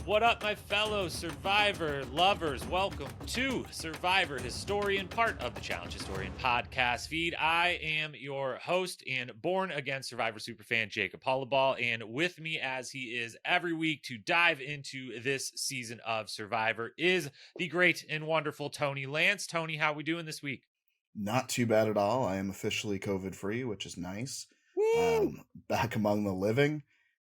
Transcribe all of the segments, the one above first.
What up, my fellow Survivor lovers? Welcome to Survivor Historian, part of the Challenge Historian podcast feed. I am your host and born again Survivor superfan Jacob Hollaball, and with me, as he is every week to dive into this season of Survivor, is the great and wonderful Tony Lance. Tony, how we doing this week? Not too bad at all. I am officially COVID-free, which is nice. Woo! Back among the living,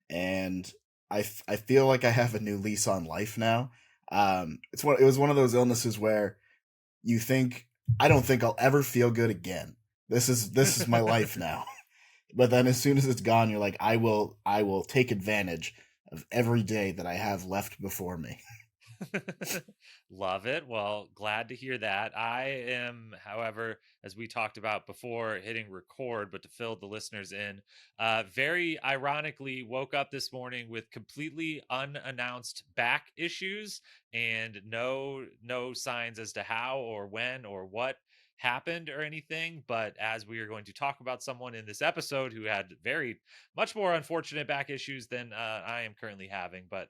and I feel like I have a new lease on life now. It was one of those illnesses where you think, I don't think I'll ever feel good again. This is my life now. But then as soon as it's gone, you're like, I will take advantage of every day that I have left before me. Love it. Well, glad to hear that. I am, however, as we talked about before hitting record, but to fill the listeners in, very ironically woke up this morning with completely unannounced back issues and no signs as to how or when or what happened or anything. But as we are going to talk about someone in this episode who had very much more unfortunate back issues than I am currently having, but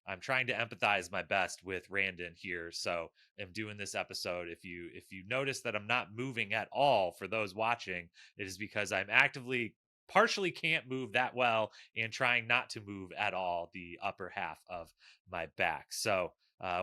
I'm trying to empathize my best with Randen here. So I'm doing this episode. If you notice that I'm not moving at all, for those watching, it is because I'm actively partially can't move that well and trying not to move at all the upper half of my back. So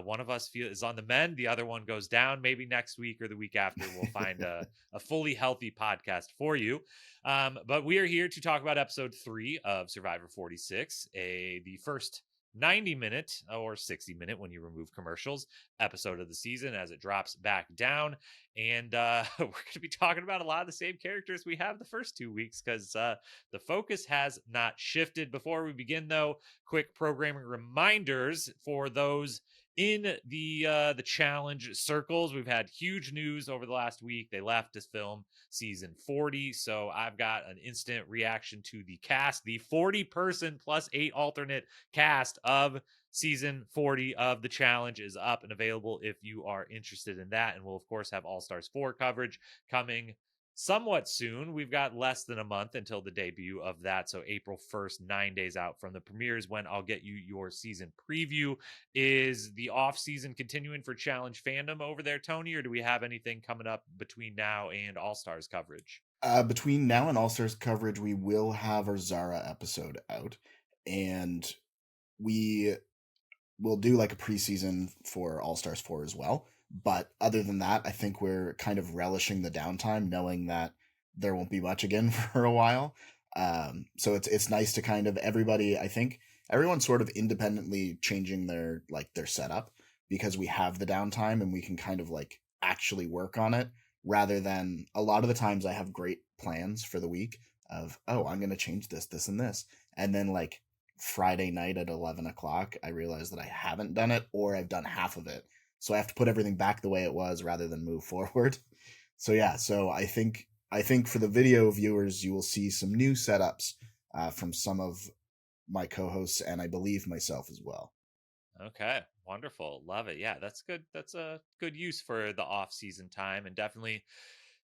one of us is on the mend, the other one goes down. Maybe next week or the week after we'll find a fully healthy podcast for you. But we are here to talk about episode 3 of Survivor 46, the first 90-minute or 60-minute when you remove commercials episode of the season as it drops back down. And we're going to be talking about a lot of the same characters we have the first 2 weeks because the focus has not shifted. Before we begin, though, quick programming reminders for those in the challenge circles. We've had huge news over the last week. They left to film season 40, so I've got an instant reaction to the cast, the 40-person plus 8 alternate cast of season 40 of the challenge is up and available if you are interested in that. And we'll of course have All Stars 4 coverage coming somewhat soon. We've got less than a month until the debut of that, so April 1st, 9 days out from the premieres, when I'll get you your season preview. Is the off season continuing for challenge fandom over there, Tony, or do we have anything coming up between now and All Stars coverage? Between now and All Stars coverage, we will have our Zara episode out, and we will do like a preseason for All Stars 4 as well. But other than that, I think we're kind of relishing the downtime, knowing that there won't be much again for a while. So it's nice to kind of I think everyone's sort of independently changing their setup because we have the downtime and we can kind of like actually work on it, rather than a lot of the times I have great plans for the week of, oh, I'm going to change this, and this. And then like Friday night at 11 o'clock, I realize that I haven't done it, or I've done half of it. So I have to put everything back the way it was rather than move forward. So yeah, so I think for the video viewers, you will see some new setups from some of my co-hosts, and I believe myself as well. Okay, wonderful. Love it. Yeah, that's good. That's a good use for the off season time, and definitely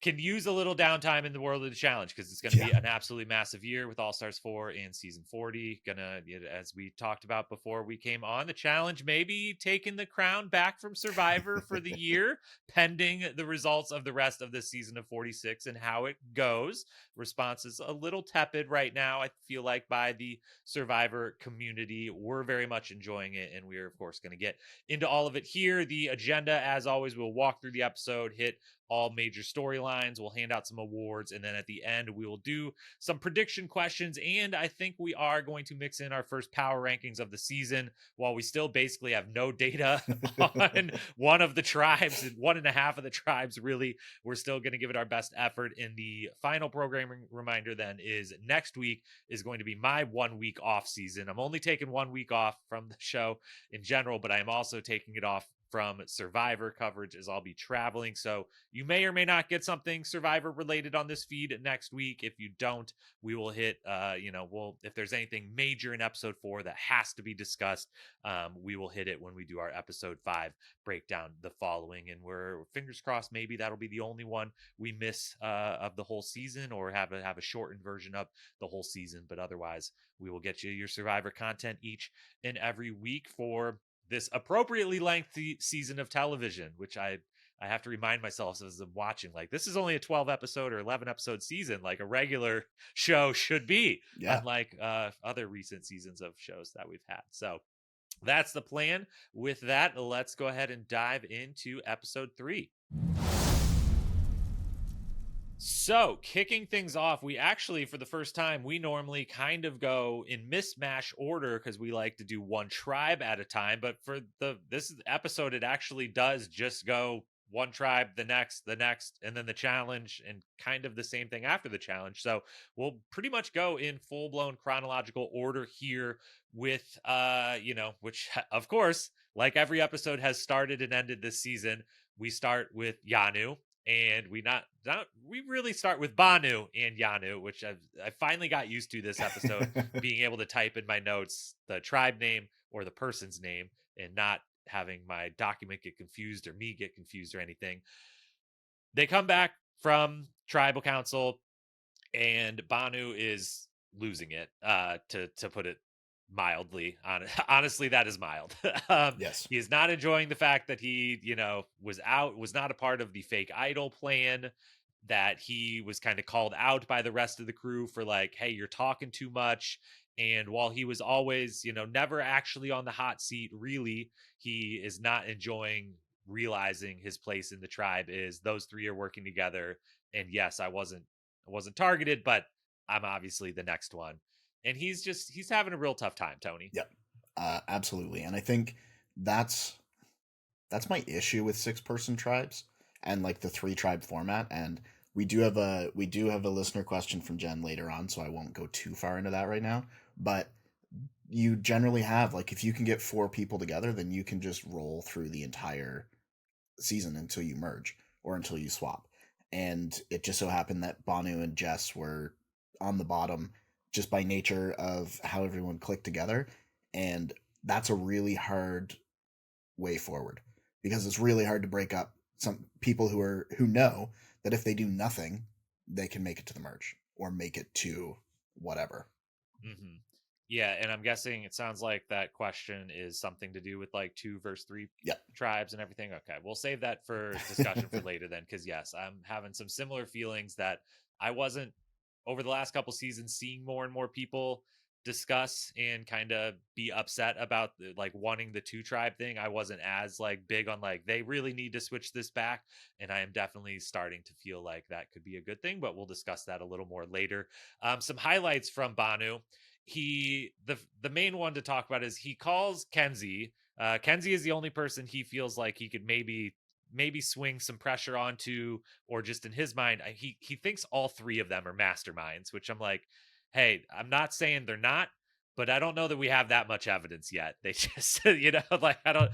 can use a little downtime in the world of the challenge because it's going to be an absolutely massive year with All Stars 4 and season 40. Gonna, as we talked about before we came on, the challenge maybe taking the crown back from Survivor for the year, pending the results of the rest of this season of 46 and how it goes. Response is a little tepid right now, I feel like, by the Survivor community. We're very much enjoying it, and we are, of course, going to get into all of it here. The agenda, as always, we'll walk through the episode, hit all major storylines. We'll hand out some awards, and then at the end we will do some prediction questions, and I think we are going to mix in our first power rankings of the season. While we still basically have no data on one of the tribes and one and a half of the tribes, really, we're still going to give it our best effort. In the final programming reminder then is next week is going to be my 1 week off season. I'm only taking 1 week off from the show in general, but I am also taking it off from Survivor coverage, as I'll be traveling. So you may or may not get something Survivor related on this feed next week. If you don't, we will hit, if there's anything major in episode 4 that has to be discussed, we will hit it when we do our episode 5 breakdown the following. And we're fingers crossed, maybe that'll be the only one we miss of the whole season, or have a shortened version of the whole season. But otherwise, we will get you your Survivor content each and every week for this appropriately lengthy season of television, which I have to remind myself as I'm watching, like, this is only a 12 episode or 11 episode season, like a regular show should be, unlike other recent seasons of shows that we've had. So that's the plan. With that, let's go ahead and dive into episode 3. So, kicking things off, we actually, for the first time, we normally kind of go in mismatch order because we like to do one tribe at a time. But for this episode, it actually does just go one tribe, the next, and then the challenge, and kind of the same thing after the challenge. So we'll pretty much go in full-blown chronological order here with, which, of course, like every episode has started and ended this season, we start with Yanu. And we really start with Bhanu and Yanu, which I finally got used to this episode, being able to type in my notes the tribe name or the person's name and not having my document get confused or me get confused or anything. They come back from tribal council, and Bhanu is losing it, to put it mildly. Honestly, that is mild. Yes, he is not enjoying the fact that he was not a part of the fake idol plan, that he was kind of called out by the rest of the crew for, like, hey, you're talking too much. And while he was always, never actually on the hot seat, really, he is not enjoying realizing his place in the tribe is those three are working together. And yes, I wasn't targeted, but I'm obviously the next one. And he's having a real tough time, Tony. Yep, absolutely. And I think that's my issue with 6-person tribes and like the 3-tribe format. And we do have a listener question from Jen later on, so I won't go too far into that right now. But you generally have, like, if you can get 4 people together, then you can just roll through the entire season until you merge or until you swap. And it just so happened that Bhanu and Jess were on the bottom just by nature of how everyone clicked together. And that's a really hard way forward, because it's really hard to break up some people who know that if they do nothing, they can make it to the merge or make it to whatever. Mm-hmm. Yeah, and I'm guessing it sounds like that question is something to do with like 2 versus 3 tribes and everything. Okay, we'll save that for discussion for later then, because yes, I'm having some similar feelings that I wasn't, over the last couple seasons, seeing more and more people discuss and kind of be upset about like wanting the 2-tribe thing. I wasn't as like big on like they really need to switch this back, and I am definitely starting to feel like that could be a good thing, but we'll discuss that a little more later. Some highlights from Bhanu. The main one to talk about is he calls Kenzie. Kenzie is the only person he feels like he could maybe swing some pressure onto, or just in his mind, he thinks all 3 of them are masterminds, which I'm like, hey, I'm not saying they're not, but I don't know that we have that much evidence yet. They just, like, I don't,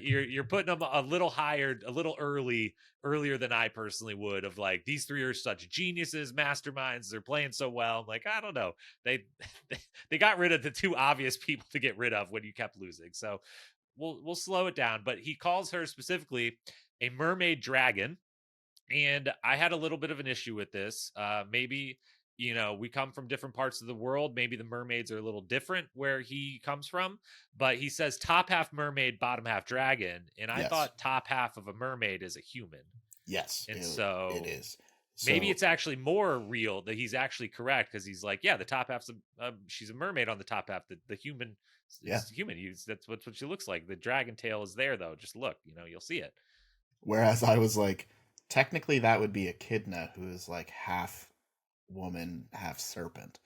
you're putting them a little higher, a little earlier than I personally would, of like, these 3 are such geniuses, masterminds, they're playing so well. I'm like, I don't know. They got rid of the 2 obvious people to get rid of when you kept losing. So we'll slow it down, but he calls her specifically a mermaid dragon. And I had a little bit of an issue with this. Maybe, we come from different parts of the world. Maybe the mermaids are a little different where he comes from, but he says top half mermaid, bottom half dragon. And I thought top half of a mermaid is a human. Yes. And so it is. Maybe it's actually more real that he's actually correct, because he's like, yeah, the top half's she's a mermaid on the top half. The human is human. That's what she looks like. The dragon tail is there though. Just look, you'll see it. Whereas I was like, technically that would be Echidna, who is like half woman, half serpent.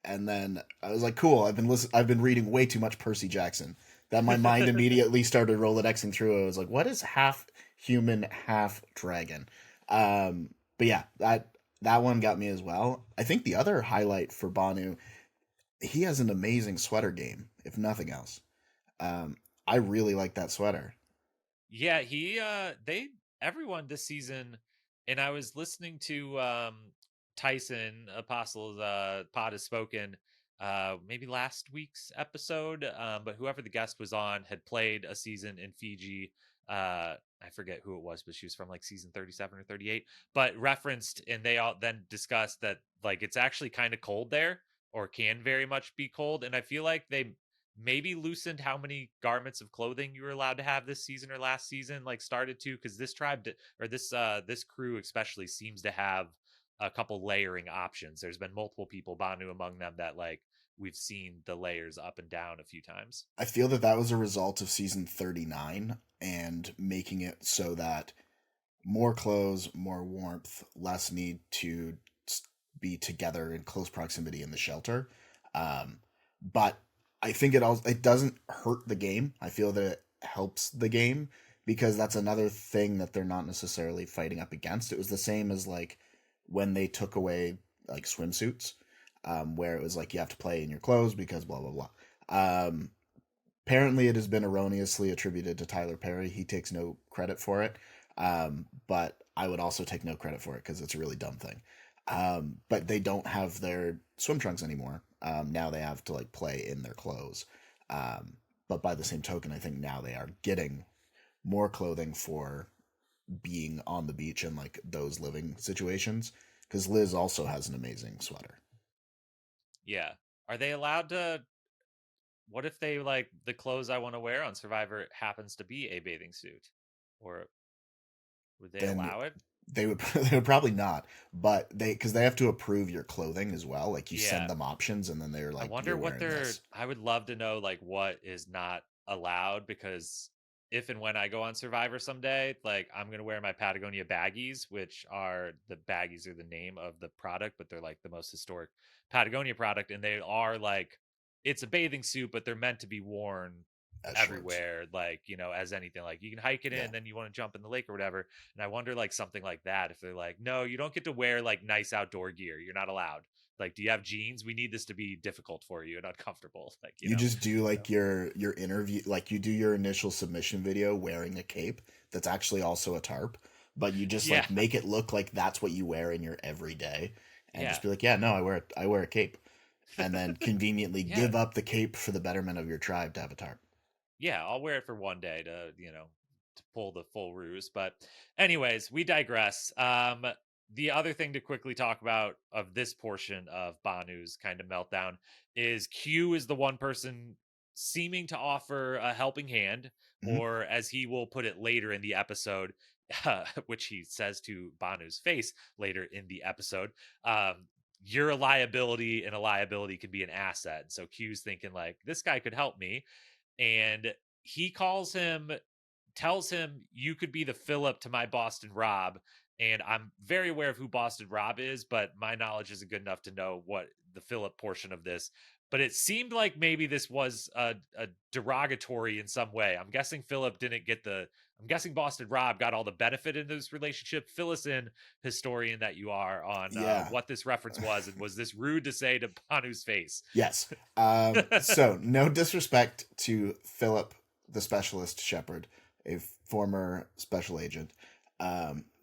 And then I was like, cool, I've been reading way too much Percy Jackson that my mind immediately started Rolodexing through. I was like, what is half human, half dragon? But yeah, that one got me as well. I think the other highlight for Bhanu, he has an amazing sweater game, if nothing else. I really like that sweater. Yeah, they everyone this season, and I was listening to Tyson Apostle's Pod Has Spoken maybe last week's episode, but whoever the guest was on had played a season in Fiji. I forget who it was, but she was from like season 37 or 38, but referenced, and they all then discussed that like it's actually kind of cold there, or can very much be cold, and I feel like they maybe loosened how many garments of clothing you were allowed to have this season or last season, like started to, because this tribe or this crew especially seems to have a couple layering options. There's been multiple people, Banu among them, that like we've seen the layers up and down a few times. I feel that that was a result of season 39 and making it so that more clothes, more warmth, less need to be together in close proximity in the shelter. Um, but I think it doesn't hurt the game. I feel that it helps the game because that's another thing that they're not necessarily fighting up against. It was the same as like when they took away like swimsuits, where it was like you have to play in your clothes because blah blah blah. Apparently, it has been erroneously attributed to Tyler Perry. He takes no credit for it, but I would also take no credit for it because it's a really dumb thing. But they don't have their swim trunks anymore. Now they have to like play in their clothes. But by the same token, I think now they are getting more clothing for being on the beach and like those living situations. Because Liz also has an amazing sweater. Yeah, are they allowed to? What if they like the clothes I want to wear on Survivor happens to be a bathing suit, or would they Then allow it? they would they would probably not, but they because they have to approve your clothing as well. Like you send Yeah, them options, and then they're I like, wonder "You're what wearing they're. this." I would love to know like what is not allowed, because if and when I go on Survivor someday, like I'm gonna wear my Patagonia baggies, which are the baggies are the name of the product, but they're like the most historic Patagonia product, and they are like it's a bathing suit, but they're meant to be worn As shorts. everywhere, like as anything, like you can hike it in Yeah, and then you want to jump in the lake or whatever. And I wonder like something like that, if they're like, no, you don't get to wear like nice outdoor gear, you're not allowed. Like, do you have jeans? We need this to be difficult for you and uncomfortable. Like, you just do So like your interview, like you do your initial submission video wearing a cape that's actually also a tarp, but you just yeah, like make it look like that's what you wear in your everyday, and yeah, just be like, "Yeah, no, I wear a cape," and then conveniently yeah, give up the cape for the betterment of your tribe to have a tarp. yeah. I'll wear it for one day to to pull the full ruse. But anyways, we digress. The other thing to quickly talk about of this portion of Banu's kind of meltdown is Q is the one person seeming to offer a helping hand, Hmm. or as he will put it later in the episode, which he says to Banu's face later in the episode. You're a liability, and a liability can be an asset. So Q's thinking like, this guy could help me, and he tells him, you could be the Philip to my Boston Rob. And I'm very aware of who Boston Rob is, but my knowledge isn't good enough to know what the Philip portion of this. But it seemed like maybe this was a derogatory in some way. I'm guessing Philip didn't get the. I'm guessing Boston Rob got all the benefit in this relationship. Fill us in, historian that you are, on Yeah. what this reference was, and was this rude to say to Banu's face? Yes. So no disrespect to Philip, the specialist shepherd, a former special agent.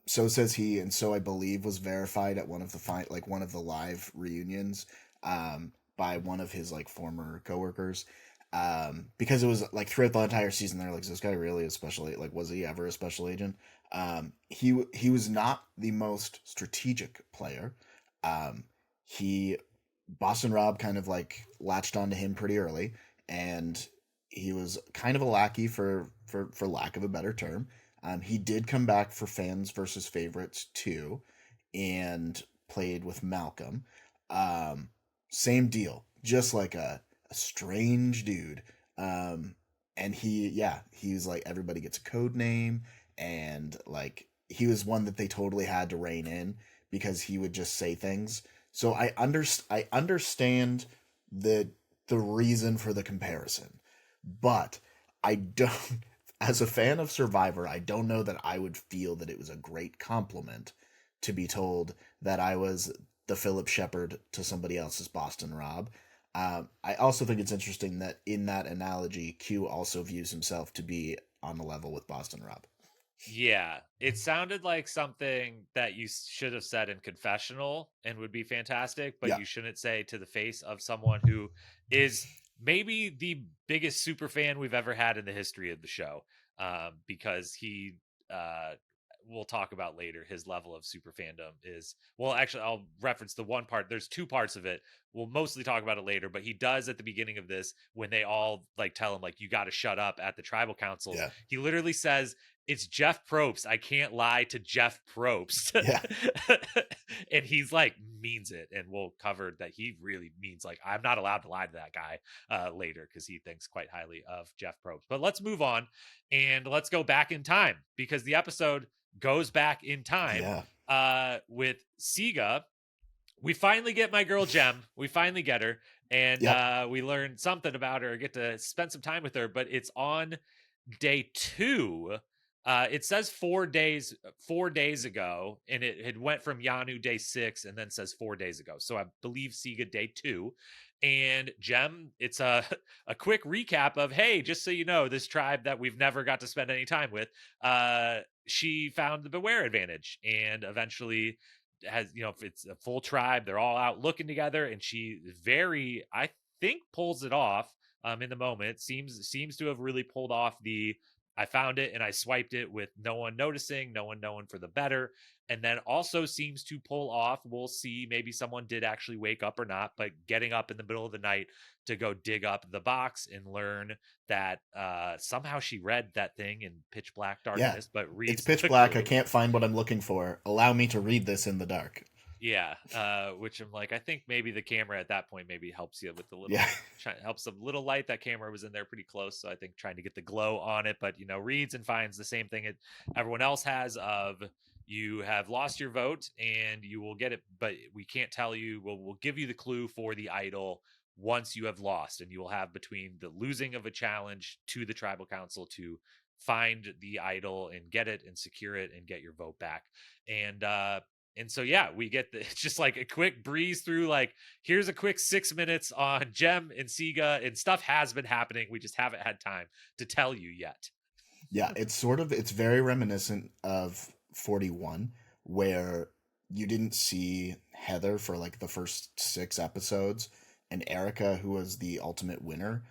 So says he, and so I believe was verified at one of the like one of the live reunions, by one of his like former coworkers. Because it was like throughout the entire season, they're like, "Is this guy really a special agent? Like, was he ever a special agent?" He was not the most strategic player. He Boston Rob kind of like latched onto him pretty early, and he was kind of a lackey for lack of a better term. He did come back for fans versus favorites too, and played with Malcolm. Um, Same deal, just like a strange dude. Um, and he was like everybody gets a code name, and like he was one that they totally had to rein in because he would just say things. So I understand the reason for the comparison, but I don't. As a fan of Survivor, I don't know that I would feel that it was a great compliment to be told that I was the Philip Shepard to somebody else's Boston Rob. I also think it's interesting that in that analogy, Q also views himself to be on the level with Boston Rob. Yeah, it sounded like something that you should have said in confessional and would be fantastic, but Yeah. you shouldn't say to the face of someone who is maybe the biggest super fan we've ever had in the history of the show. Because he, uh, we'll talk about later, his level of super fandom is, well, actually, I'll reference the one part. There's two parts of it. We'll mostly talk about it later, but he does at the beginning of this when they all like tell him, like, you got to shut up at the tribal councils. Yeah. He literally says, it's Jeff Probst. I can't lie to Jeff Probst. Yeah. And he's like, means it. And we'll cover that he really means, like, I'm not allowed to lie to that guy later, because he thinks quite highly of Jeff Probst. But let's move on and let's go back in time, because the episode goes back in time Yeah. with Siga. We finally get my girl Jem. We finally get her. And Yep. we learn something about her, get to spend some time with her, but it's on day 2. It says 4 days ago, and it had went from Yanu day 6 and then says 4 days ago. So I believe Siga day 2. And Jem, it's a a quick recap of, hey, just so you know, this tribe that we've never got to spend any time with, she found the Beware advantage, and eventually has, if it's a full tribe, they're all out looking together, and she very, I think, pulls it off in the moment. Seems to have really pulled off the, I found it and I swiped it with no one noticing, no one knowing for the better. And then also seems to pull off, we'll see, maybe someone did actually wake up or not, but getting up in the middle of the night to go dig up the box and learn that somehow she read that thing in pitch black Yeah. darkness, but It's reads pitch the black. I clue. can't find what I'm looking for. Allow me to read this in the dark. Yeah, which I'm like, I think maybe the camera at that point maybe helps you with the little, Yeah. helps a little light. That camera was in there pretty close, so I think trying to get the glow on it, but reads and finds the same thing everyone else has, of you have lost your vote and you will get it, but we can't tell you. We'll give you the clue for the idol once you have lost, and you will have between the losing of a challenge to the tribal council to find the idol and get it and secure it and get your vote back. And so yeah, we get it's just like a quick breeze through, like, here's a quick 6 minutes on Jem and Siga, and stuff has been happening. We just haven't had time to tell you yet. Yeah, it's very reminiscent of 41, where you didn't see Heather for like the first 6 episodes, and Erica, who was the ultimate winner,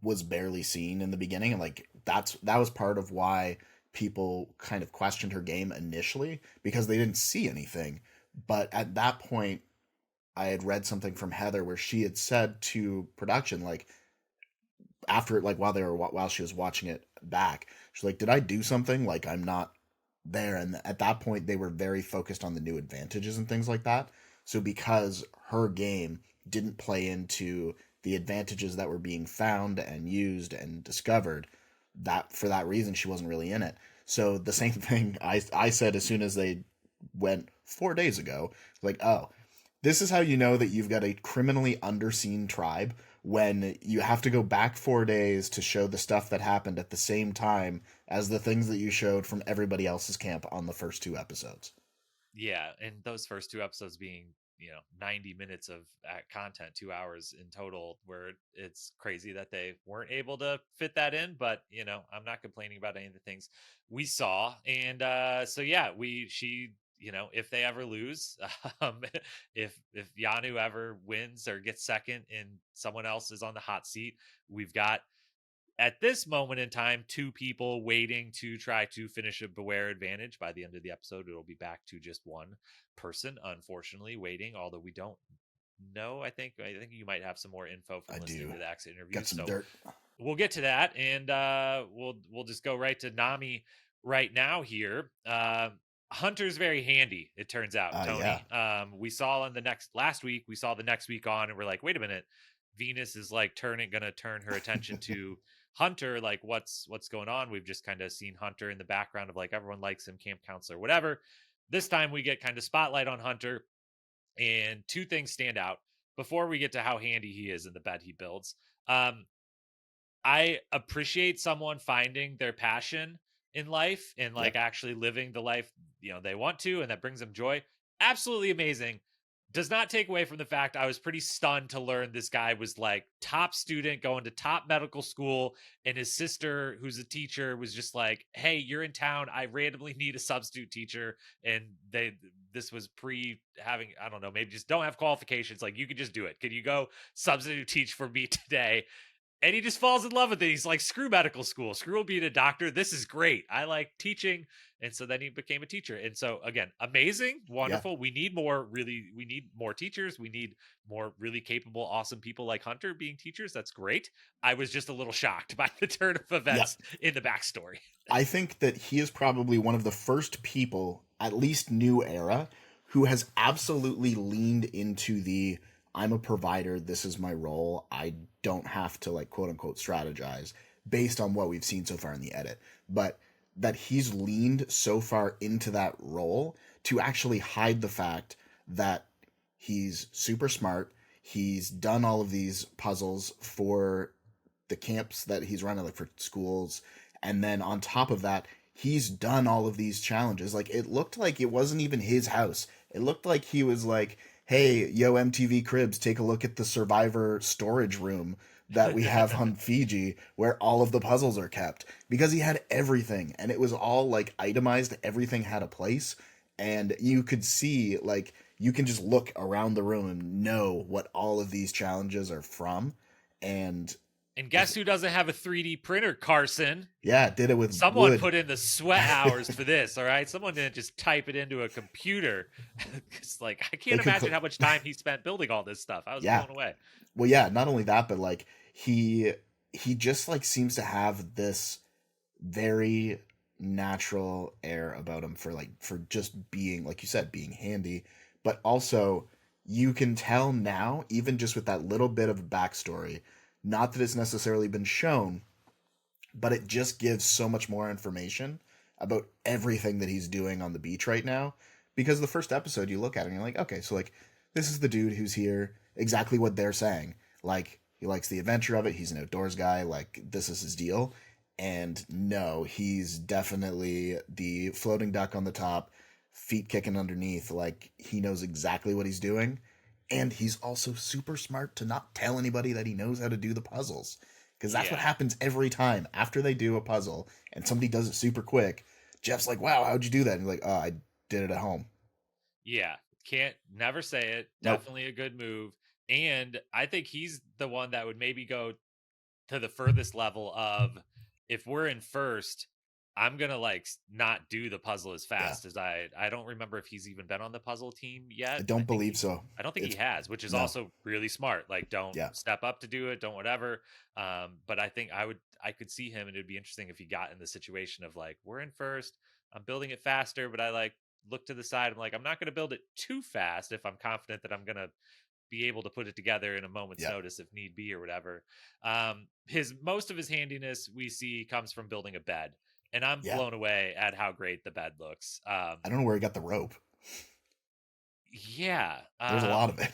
was barely seen in the beginning, and like that was part of why people kind of questioned her game initially, because they didn't see anything. But at that point, I had read something from Heather where she had said to production, like, after, like, while she was watching it back, she's like, did I do something, like I'm not there? And at that point they were very focused on the new advantages and things like that. So because her game didn't play into the advantages that were being found and used and discovered, that for that reason she wasn't really in it. So the same thing I said as soon as they went 4 days ago, like, oh, this is how you know that you've got a criminally underseen tribe, when you have to go back 4 days to show the stuff that happened at the same time as the things that you showed from everybody else's camp on the first 2 episodes. Yeah, and those first 2 episodes being 90 minutes of content, 2 hours in total, where it's crazy that they weren't able to fit that in. But I'm not complaining about any of the things we saw. And so yeah, she if they ever lose, um if Yanu ever wins or gets second and someone else is on the hot seat, we've got, at this moment in time, 2 people waiting to try to finish a Beware advantage. By the end of the episode, it'll be back to just one person, unfortunately, waiting, although we don't know. I think you might have some more info from I listening do. to the exit interview, Got some so dirt. we'll get to that. And we'll just go right to Nami right now here. Hunter's very handy, it turns out, Yeah. Tony. We saw in the last week, we saw the next week on, and we're like, wait a minute, Venus is like gonna turn her attention to Hunter. Like, what's going on? We've just kind of seen Hunter in the background of, like, everyone likes him, camp counselor, whatever. This time we get kind of spotlight on Hunter, and 2 things stand out before we get to how handy he is in the bed he builds. I appreciate someone finding their passion in life and, like, Yep. actually living the life they want to, and that brings them joy. Absolutely amazing. does not take away from the fact I was pretty stunned to learn this guy was like top student going to top medical school, and his sister, who's a teacher, was just like, "Hey, you're in town. I randomly need a substitute teacher." And this was pre having, I don't know, maybe just don't have qualifications. Like, you could just do it. Could you go substitute teach for me today? And he just falls in love with it. He's like, screw medical school, screw being a doctor. This is great. I like teaching. And so then he became a teacher. And so again, amazing, Yeah. wonderful. We need more, really, we need more teachers. We need more really capable, awesome people like Hunter being teachers. That's great. I was just a little shocked by the turn of Yeah. events in the backstory. I think that he is probably one of the first people, at least new era, who has absolutely leaned into the I'm a provider, this is my role. I don't have to like quote unquote strategize based on what we've seen so far in the edit. But that he's leaned so far into that role to actually hide the fact that he's super smart. He's done all of these puzzles for the camps that he's running, like for schools. And then on top of that, he's done all of these challenges. Like, it looked like it wasn't even his house. It looked like he was like, hey, yo, MTV Cribs, take a look at the Survivor storage room that we have on Fiji where all of the puzzles are kept, because he had everything and it was all like itemized. Everything had a place, and you could see, like, you can just look around the room and know what all of these challenges are from. And And guess who doesn't have a 3D printer, Carson? yeah, did it with Someone wood. put in the sweat hours for this, all right? Someone didn't just type it into a computer. It's like, I can't imagine how much time he spent building all this stuff. I was blown away. Well, yeah, not only that, but like he just like seems to have this very natural air about him for just being, like you said, being handy. But also, you can tell now, even just with that little bit of backstory, not that it's necessarily been shown, but it just gives so much more information about everything that he's doing on the beach right now. Because the first episode, you look at it and you're like, okay, so like, this is the dude who's here, exactly what they're saying. Like, he likes the adventure of it, he's an outdoors guy, like, this is his deal. And no, he's definitely the floating duck on the top, feet kicking underneath. Like, he knows exactly what he's doing. And he's also super smart to not tell anybody that he knows how to do the puzzles. Because that's what happens every time. After they do a puzzle and somebody does it super quick, Jeff's like, wow, how'd you do that? And you're like, oh, I did it at home. Yeah. Can't never say it. Nope. Definitely a good move. And I think he's the one that would maybe go to the furthest level of, if we're in first, I'm gonna like not do the puzzle as fast as I don't remember if he's even been on the puzzle team yet. I don't believe so. I don't think he has, which is no. also really smart. Like, don't step up to do it, don't whatever. But I think I could see him, and it'd be interesting if he got in the situation of like, we're in first, I'm building it faster, but I like look to the side. I'm like, I'm not gonna build it too fast if I'm confident that I'm gonna be able to put it together in a moment's notice if need be or whatever. His most of his handiness we see comes from building a bed, and I'm blown away at how great the bed looks. I don't know where he got the rope. Yeah, there's a lot of it.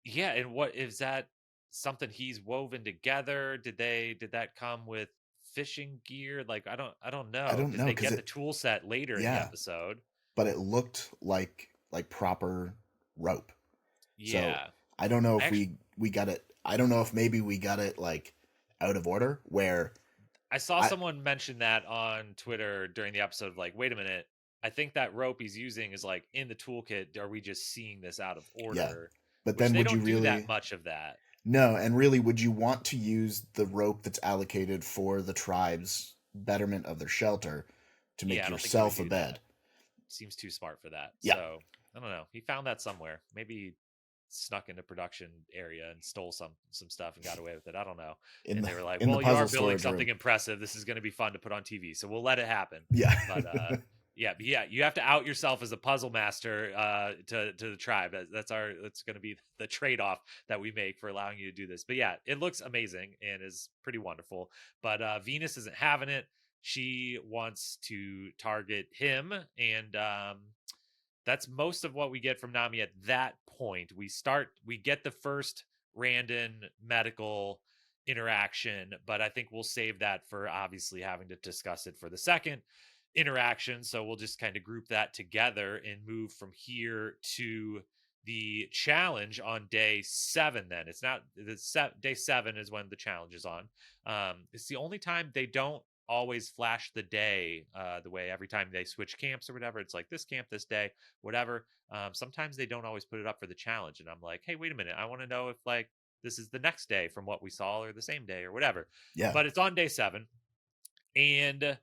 Yeah, and what is that? Something he's woven together? Did that come with fishing gear? Like, I don't know. I don't Did know, they get the tool set later in the episode? But it looked like proper rope. Yeah. So I don't know if we got it. I don't know if maybe we got it like out of order, where I saw someone mention that on Twitter during the episode, like, wait a minute, I think that rope he's using is like in the toolkit. Are we just seeing this out of order? Yeah. But then would you really do that much of that? No, and really, would you want to use the rope that's allocated for the tribe's betterment of their shelter to make yourself a bed? Seems too smart for that. Yeah. So I don't know. He found that somewhere. Maybe he snuck into production area and stole some stuff and got away with it. I don't know. And they were like, well, you are building something impressive. This is going to be fun to put on TV. So we'll let it happen. Yeah. But yeah, you have to out yourself as a puzzle master to the tribe. That's going to be the trade-off that we make for allowing you to do this. But yeah, it looks amazing and is pretty wonderful. But Venus isn't having it. She wants to target him, and that's most of what we get from Nami at that point. We get the first Randen medical interaction, but I think we'll save that for obviously having to discuss it for the second interaction. So we'll just kind of group that together and move from here to the challenge on day 7. Then it's not day 7 is when the challenge is on. It's the only time they don't always flash the day the way every time they switch camps or whatever. It's like this camp this day, whatever. Sometimes they don't always put it up for the challenge, and I'm like, hey, wait a minute, I want to know if like this is the next day from what we saw or the same day or whatever. Yeah. But it's on day 7. And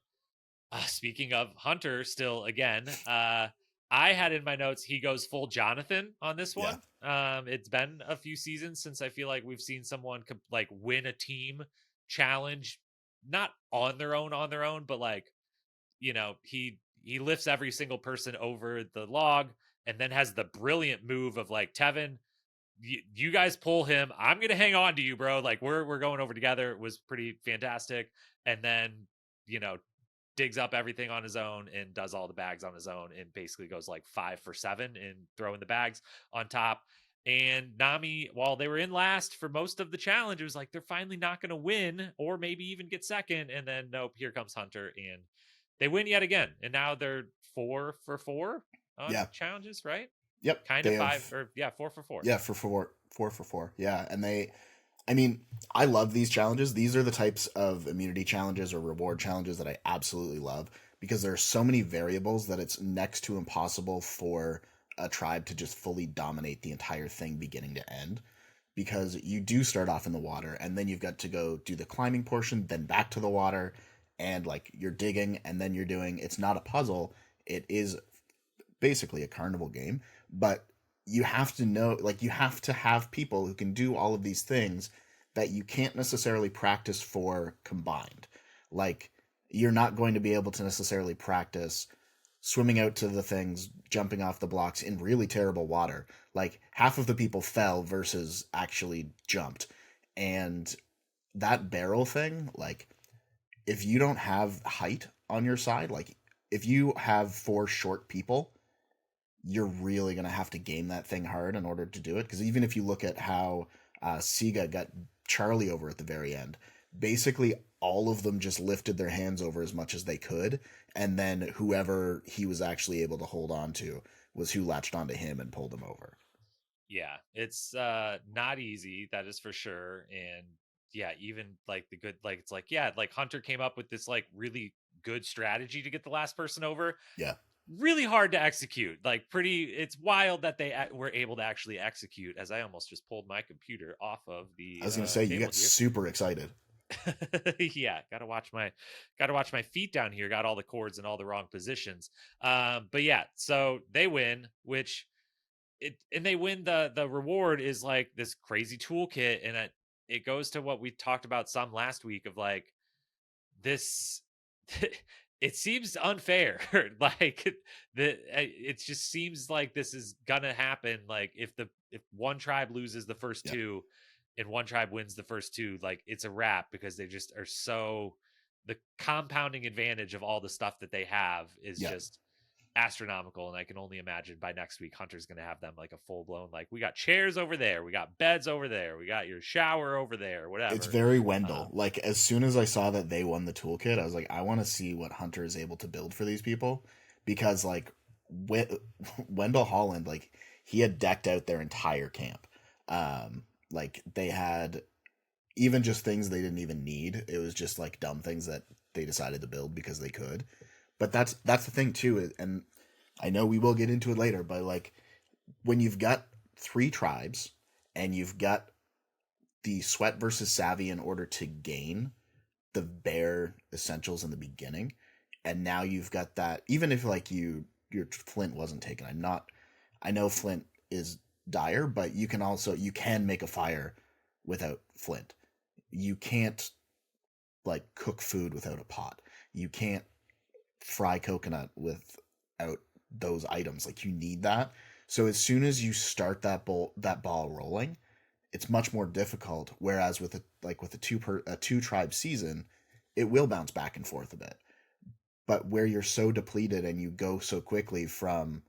speaking of Hunter, still again, I had in my notes he goes full Jonathan on this Yeah. one. It's been a few seasons since I feel like we've seen someone like win a team challenge, not on their own, but like, you know, he lifts every single person over the log and then has the brilliant move of like, Tevin, you guys pull him, I'm gonna hang on to you, bro, like we're going over together. It was pretty fantastic. And then, you know, digs up everything on his own and does all the bags on his own and basically goes like 5 for 7 in throwing the bags on top. And Nami, while they were in last for most of the challenge, it was like they're finally not going to win or maybe even get second. And then nope, here comes Hunter and they win yet again. And now they're 4 for 4 on Yeah. challenges, right? Yep. Kind of 5 or yeah, 4 for 4. Yeah, for 4 for 4. Yeah, and I mean, I love these challenges. These are the types of immunity challenges or reward challenges that I absolutely love because there are so many variables that it's next to impossible for a tribe to just fully dominate the entire thing beginning to end. Because you do start off in the water and then you've got to go do the climbing portion, then back to the water, and like you're digging, and then you're doing, it's not a puzzle, it is basically a carnival game, but you have to know, like, you have to have people who can do all of these things that you can't necessarily practice for combined. Like, you're not going to be able to necessarily practice swimming out to the things, jumping off the blocks in really terrible water. Like, half of the people fell versus actually jumped. And that barrel thing, like, if you don't have height on your side, like, if you have 4 short people, you're really going to have to game that thing hard in order to do it. Because even if you look at how Siga got Charlie over at the very end, basically all of them just lifted their hands over as much as they could. And then whoever he was actually able to hold on to was who latched onto him and pulled him over. Yeah, it's not easy, that is for sure. And yeah, even like the good, like it's like, yeah, like Hunter came up with this like really good strategy to get the last person over. Yeah. Really hard to execute. Like pretty, it's wild that they were able to actually execute, as I almost just pulled my computer off of the I was going to say, you table got here. super excited. Yeah, gotta watch my feet down here. Got all the cords in all the wrong positions. But yeah, so they win, which and they win, the reward is like this crazy toolkit, and it goes to what we talked about some last week of like this. It seems unfair. Like it just seems like this is gonna happen. Like if one tribe loses the first Yeah. 2 and one tribe wins the first 2, like it's a wrap because they just are so, the compounding advantage of all the stuff that they have is Yeah. just astronomical. And I can only imagine by next week Hunter's gonna have them like a full blown, like we got chairs over there, we got beds over there, we got your shower over there, whatever. It's very Wendell. Like, as soon as I saw that they won the toolkit, I was like, I want to see what Hunter is able to build for these people. Because, like, Wendell Holland, like, he had decked out their entire camp. Like, they had even just things they didn't even need. It was just, like, dumb things that they decided to build because they could. But that's the thing, too. And I know we will get into it later, but, like, when you've got 3 tribes and you've got the sweat versus savvy in order to gain the bare essentials in the beginning, and now you've got that, even if like your flint wasn't taken, I know flint is dire, but you can make a fire without flint. You can't like cook food without a pot. You can't fry coconut without those items. Like, you need that. So as soon as you start that ball rolling, it's much more difficult. Whereas with a 2 tribe season, it will bounce back and forth a bit. But where you're so depleted and you go so quickly from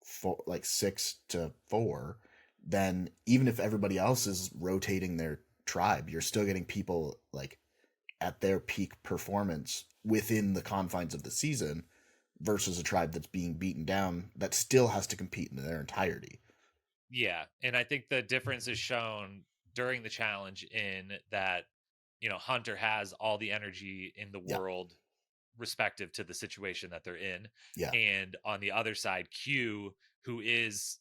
6 to 4, then even if everybody else is rotating their tribe, you're still getting people like at their peak performance within the confines of the season versus a tribe that's being beaten down that still has to compete in their entirety. Yeah, and I think the difference is shown during the challenge in that, Hunter has all the energy in the Yeah, world respective to the situation that they're in. yeah, And on the other side, Q, who is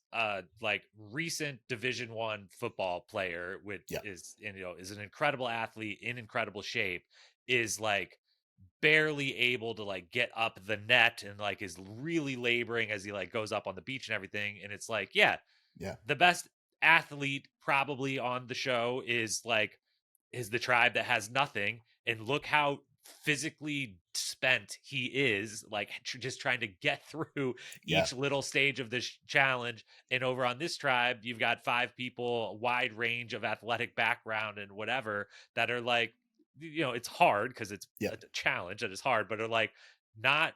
like recent Division 1 football player, which yeah, is, is an incredible athlete in incredible shape, is like barely able to like get up the net and like is really laboring as he like goes up on the beach and everything. And it's like, yeah, yeah, the best athlete probably on the show is the tribe that has nothing, and look how physically spent he is, like just trying to get through yeah, each little stage of this challenge. And over on this tribe, you've got 5 people, a wide range of athletic background and whatever, that are like, it's hard because it's yeah, a challenge that is hard, but are like not,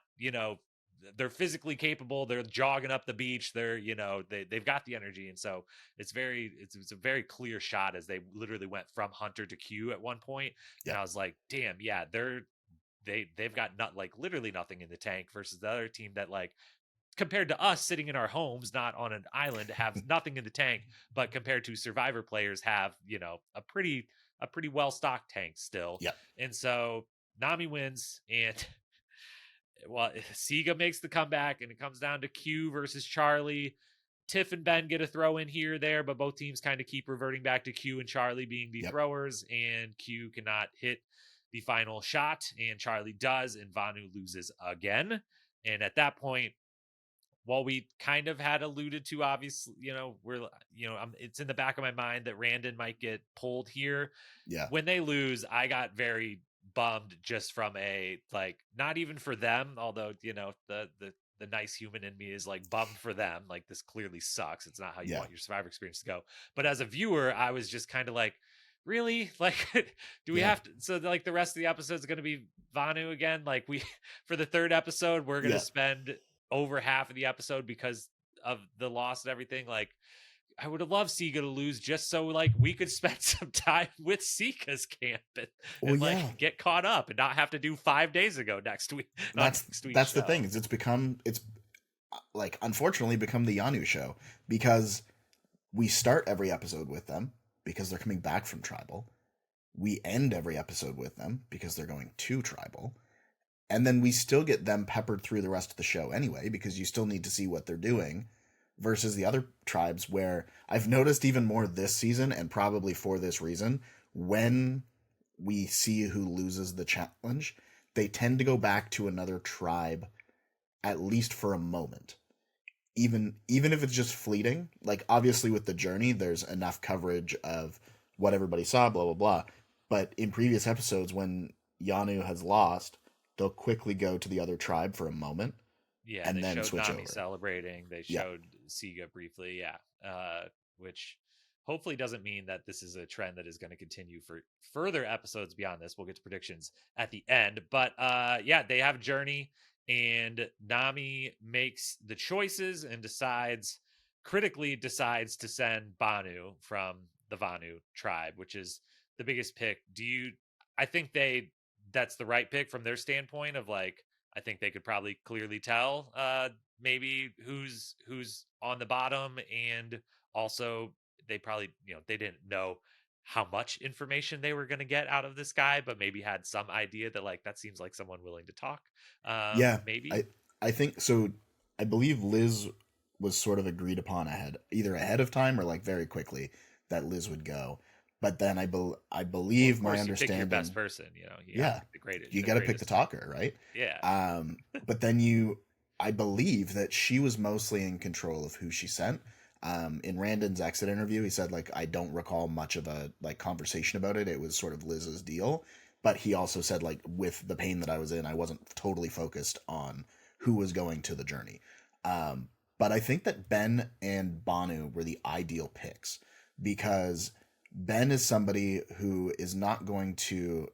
they're physically capable, they're jogging up the beach, they're, they've got the energy. And so it's a very clear shot as they literally went from Hunter to Q at one point. yeah, And I was like, damn, yeah, they've got not like literally nothing in the tank versus the other team that, like, compared to us sitting in our homes, not on an island, have nothing in the tank, but compared to Survivor players have, a pretty well stocked tank still. yeah, And so Nami wins, and well, Siga makes the comeback, and it comes down to Q versus Charlie. Tiff and Ben get a throw in here, there, but both teams kind of keep reverting back to Q and Charlie being the yep, throwers, and Q cannot hit the final shot, and Charlie does, and Vanu loses again. And at that point, while we kind of had alluded to, obviously, it's in the back of my mind that Randen might get pulled here. yeah, When they lose, I got very bummed, just from a, like, not even for them, although, the nice human in me is like bummed for them, like this clearly sucks, it's not how you yeah, want your Survivor experience to go. But as a viewer, I was just kind of like, really, like, do we yeah, have to, so like the rest of the episode is going to be Vanu again, like we for the third episode we're going to yeah. spend over half of the episode because of the loss and everything. Like, I would have loved Sika to lose just so like we could spend some time with Sika's camp, and, Well, and yeah. like get caught up and not have to do 5 days ago next week on That's next week's that's the thing show. is it's like unfortunately become the Yanu show because we start every episode with them because they're coming back from tribal. We end every episode with them because they're going to tribal. And then we still get them peppered through the rest of the show anyway because you still need to see what they're doing versus the other tribes where I've noticed even more this season and probably for this reason when we see who loses the challenge, they tend to go back to another tribe at least for a moment. Even if it's just fleeting, like obviously with the journey there's enough coverage of what everybody saw, blah blah blah. But in previous episodes when Yanu has lost, they'll quickly go to the other tribe for a moment Yeah, and they then showed switch Nami over. celebrating. They Yeah. showed Siga briefly, yeah. Which hopefully doesn't mean that this is a trend that is going to continue for further episodes beyond this. We'll get to predictions at the end. But yeah, they have Journey, and Nami makes the choices and critically decides to send Bhanu from the Vanu tribe, which is the biggest pick. I think that's the right pick from their standpoint of like, I think they could probably clearly tell maybe who's on the bottom, and also they probably, they didn't know how much information they were going to get out of this guy, but maybe had some idea that like that seems like someone willing to talk. Yeah. Maybe. I think so. I believe Liz was sort of agreed upon either ahead of time or like very quickly that Liz would go. But then I Well, of believe my course you pick your best understanding, person. You got to yeah, pick the greatest, you got to pick the talker, right? Yeah. But then I believe that she was mostly in control of who she sent. In Randen's exit interview, he said like I don't recall much of a like conversation about it. It was sort of Liz's deal, but he also said like with the pain that I was in, I wasn't totally focused on who was going to the journey. Um, but I think that Ben and Bhanu were the ideal picks because Ben is somebody who is not going to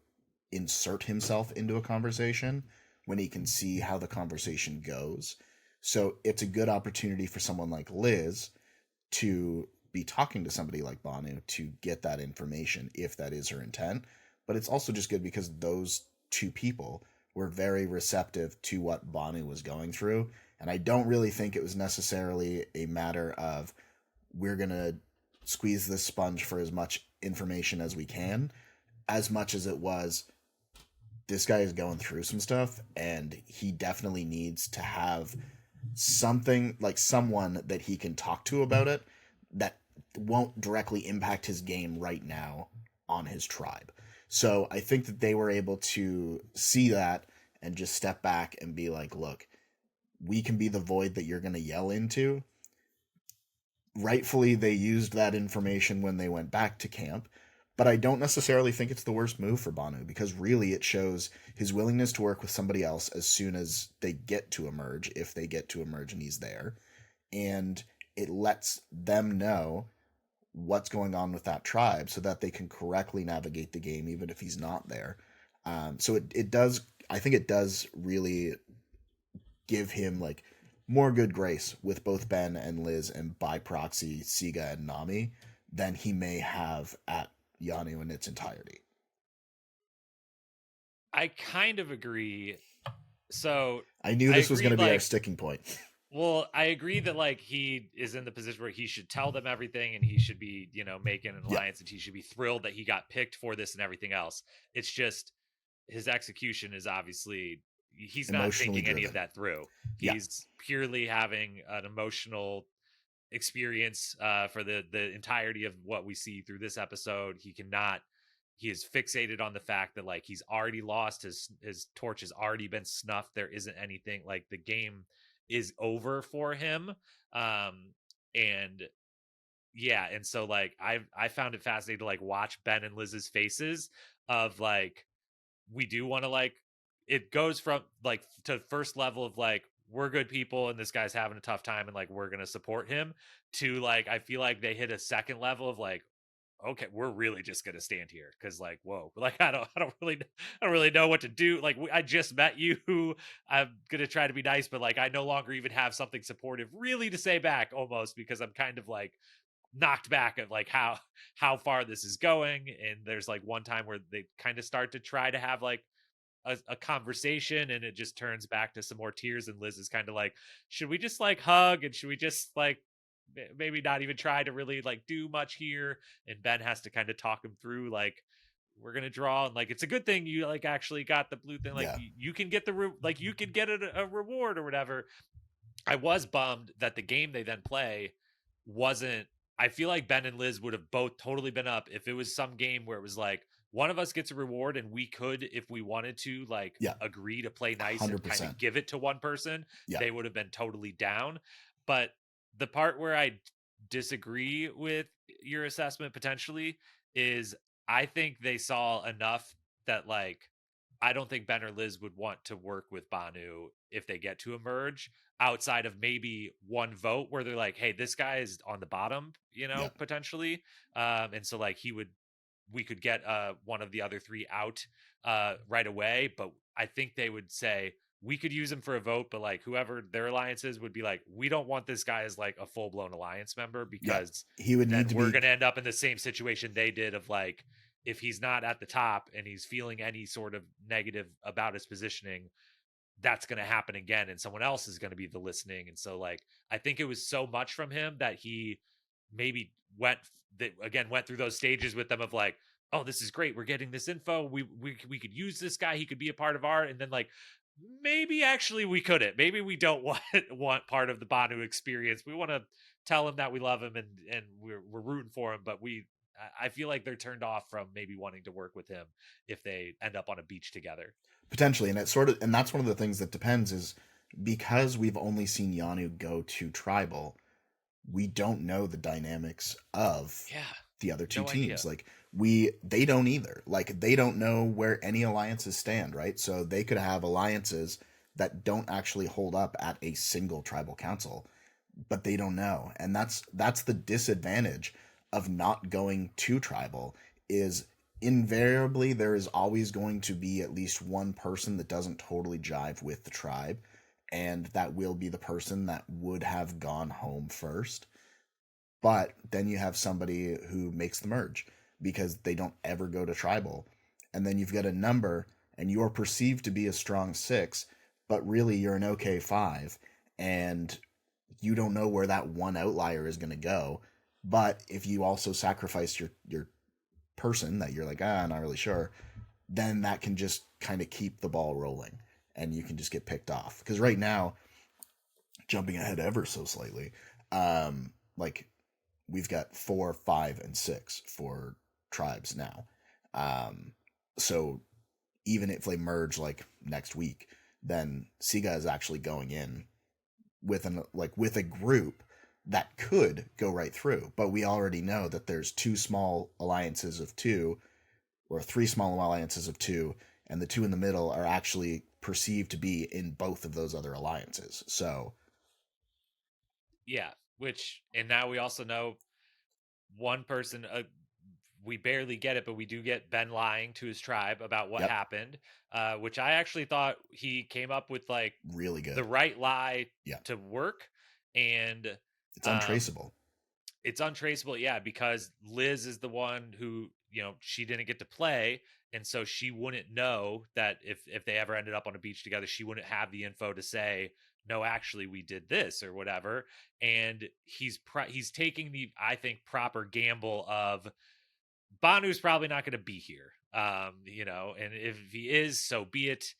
insert himself into a conversation when he can see how the conversation goes. So it's a good opportunity for someone like Liz to be talking to somebody like Bhanu to get that information if that is her intent. But it's also just good because those two people were very receptive to what Bhanu was going through. And I don't really think it was necessarily a matter of we're going to squeeze this sponge for as much information as we can, as much as it was, this guy is going through some stuff and he definitely needs to have something, like someone that he can talk to about it that won't directly impact his game right now on his tribe. So I think that they were able to see that and just step back and be like, look, we can be the void that you're going to yell into. Rightfully, they used that information when they went back to camp, but I don't necessarily think it's the worst move for Bhanu, because really it shows his willingness to work with somebody else as soon as they get to emerge, if they get to emerge and he's there. And it lets them know what's going on with that tribe so that they can correctly navigate the game even if he's not there. So it does, I think it does really give him like more good grace with both Ben and Liz, and by proxy Siga and Nami, than he may have at Yanu in its entirety. I kind of agree. So I knew this was going to be like, our sticking point. Well, I agree that like he is in the position where he should tell them everything, and he should be, you know, making an alliance, and he should be thrilled that he got picked for this and everything else. It's just his execution is obviously, he's not thinking any of that through. He's purely having an emotional experience for the entirety of what we see through this episode. He is fixated on the fact that like he's already lost, his torch has already been snuffed. There isn't anything, like the game is over for him. And yeah, and so like I found it fascinating to like watch Ben and Liz's faces of like, we do want to like, it goes from like to first level of like, we're good people and this guy's having a tough time and like we're gonna support him, to like I feel like they hit a second level of like, okay, we're really just gonna stand here because like, whoa, like I don't really know what to do. Like I just met you, I'm gonna try to be nice, but like I no longer even have something supportive really to say back, almost, because I'm kind of like knocked back at like how far this is going. And there's like one time where they kind of start to try to have like a conversation, and it just turns back to some more tears, and Liz is kind of like, should we just like hug, and should we just like maybe not even try to really like do much here? And Ben has to kind of talk him through like, we're gonna draw, and like it's a good thing you like actually got the blue thing, like you can get like you can get a reward or whatever. I was bummed that the game they then play wasn't, I feel like Ben and Liz would have both totally been up if it was some game where it was like one of us gets a reward and we could, if we wanted to, like agree to play nice 100%. And kind of give it to one person. They would have been totally down. But the part where I disagree with your assessment potentially is I think they saw enough that like, I don't think Ben or Liz would want to work with Bhanu if they get to emerge, outside of maybe one vote where they're like, hey, this guy is on the bottom, you know, potentially. And so like we could get one of the other three out right away. But I think they would say we could use him for a vote, but like whoever their alliance is would be like, we don't want this guy as like a full-blown alliance member, because he would need to we're gonna end up in the same situation they did of like, if he's not at the top and he's feeling any sort of negative about his positioning, that's going to happen again, and someone else is going to be the listening. And so like, I think it was so much from him that he maybe went through those stages with them of like, oh, this is great, we're getting this info, we could use this guy, he could be a part of our, and then like, maybe actually we couldn't, maybe we don't want part of the Bhanu experience, we want to tell him that we love him and we're rooting for him, but I feel like they're turned off from maybe wanting to work with him if they end up on a beach together. Potentially. And and that's one of the things that depends, is because we've only seen Yanu go to tribal, we don't know the dynamics of the other two teams. Idea. Like they don't either. Like they don't know where any alliances stand, right? So they could have alliances that don't actually hold up at a single tribal council, but they don't know. And that's the disadvantage of not going to tribal, is invariably there is always going to be at least one person that doesn't totally jive with the tribe, and that will be the person that would have gone home first. But then you have somebody who makes the merge because they don't ever go to tribal, and then you've got a number and you're perceived to be a strong 6, but really you're an okay 5, and you don't know where that one outlier is going to go. But if you also sacrifice your person that you're like, I'm not really sure, then that can just kind of keep the ball rolling and you can just get picked off. Because right now, jumping ahead ever so slightly, like we've got 4, 5, and 6 for tribes now. Um, so even if they merge like next week, then Siga is actually going in with with a group that could go right through. But we already know that there's 2 small alliances of 2 or 3 small alliances of 2, and the 2 in the middle are actually perceived to be in both of those other alliances. So Yeah, which, and now we also know one person, we barely get it, but we do get Ben lying to his tribe about what yep, happened, which I actually thought he came up with like really the good. right lie Yeah, to work. And it's um untraceable. it's untraceable, yeah, because Liz is the one who, she didn't get to play, and so she wouldn't know that if they ever ended up on a beach together, she wouldn't have the info to say, no, actually we did this or whatever. And he's taking the, I think, proper gamble of Banu's probably not going to be here. And if he is, so be it.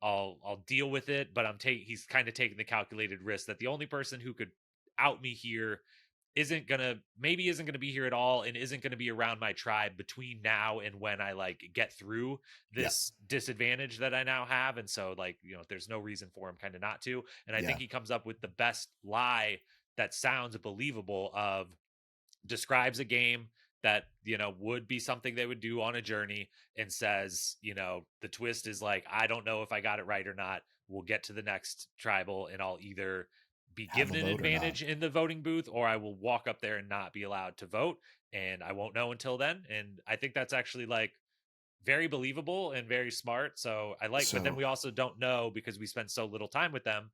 I'll deal with it, but he's kind of taking the calculated risk that the only person who could out me here isn't gonna be here at all, and isn't gonna be around my tribe between now and when I like get through Yeah, this disadvantage that I now have. And so, like, there's no reason for him kind of not to. And I think yeah, he comes up with the best lie that sounds believable, of describes a game that would be something they would do on a journey, and says, the twist is like, I don't know if I got it right or not. We'll get to the next tribal and I'll either be have a given an vote or not. advantage in the voting booth, or I will walk up there and not be allowed to vote, and I won't know until then. And I think that's actually like very believable and very smart. So I like, but then So we also don't know, because we spent so little time with them.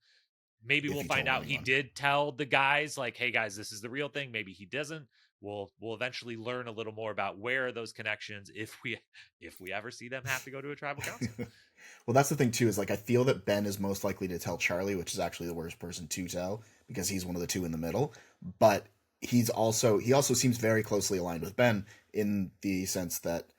Maybe if we'll he find told out he anyone. did tell the guys, like, hey guys, this is the real thing. Maybe he doesn't. We'll eventually learn a little more about where are those connections, if we ever see them have to go to a tribal council. Well, that's the thing too, is like I feel that Ben is most likely to tell Charlie, which is actually the worst person to tell because he's one of the 2 in the middle. But he also seems very closely aligned with Ben in the sense that,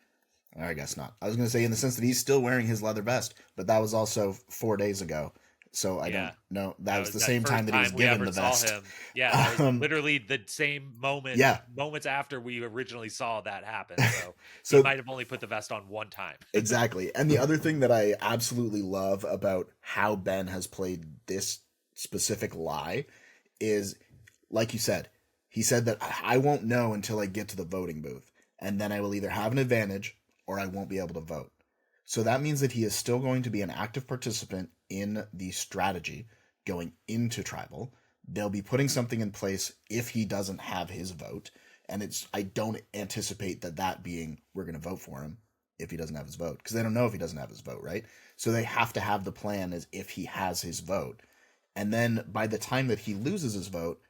I guess not. I was going to say in the sense that he's still wearing his leather vest, but that was also 4 days ago. So I don't Yeah. know. That That was was the that same time first that he was time we given ever the saw vest. him. Yeah, that was Um, literally the same yeah. moments after we originally saw that happen. So he So might have only put the vest on one time. exactly. And the other thing that I absolutely love about how Ben has played this specific lie is, like you said, he said that I won't know until I get to the voting booth, and then I will either have an advantage or I won't be able to vote. So that means that he is still going to be an active participant in the strategy going into tribal. They'll be putting something in place if he doesn't have his vote, and I don't anticipate that being we're going to vote for him if he doesn't have his vote, because they don't know if he doesn't have his vote, right? So they have to have the plan as if he has his vote. And then by the time that he loses his vote,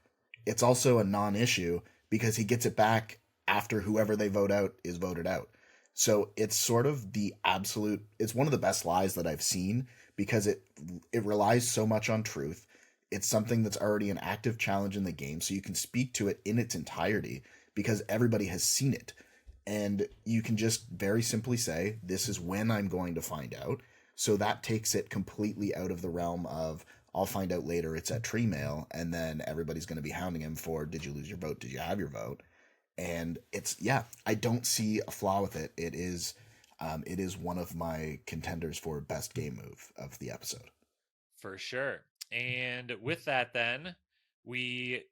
it's also a non-issue because he gets it back after whoever they vote out is voted out. So it's sort of it's one of the best lies that I've seen because it relies so much on truth. It's something that's already an active challenge in the game, so you can speak to it in its entirety because everybody has seen it. And you can just very simply say, this is when I'm going to find out. So that takes it completely out of the realm of, I'll find out later, it's at tree mail, and then everybody's going to be hounding him for, did you lose your vote? Did you have your vote? And yeah, I don't see a flaw with it. It is one of my contenders for best game move of the episode. For sure. And with that, then we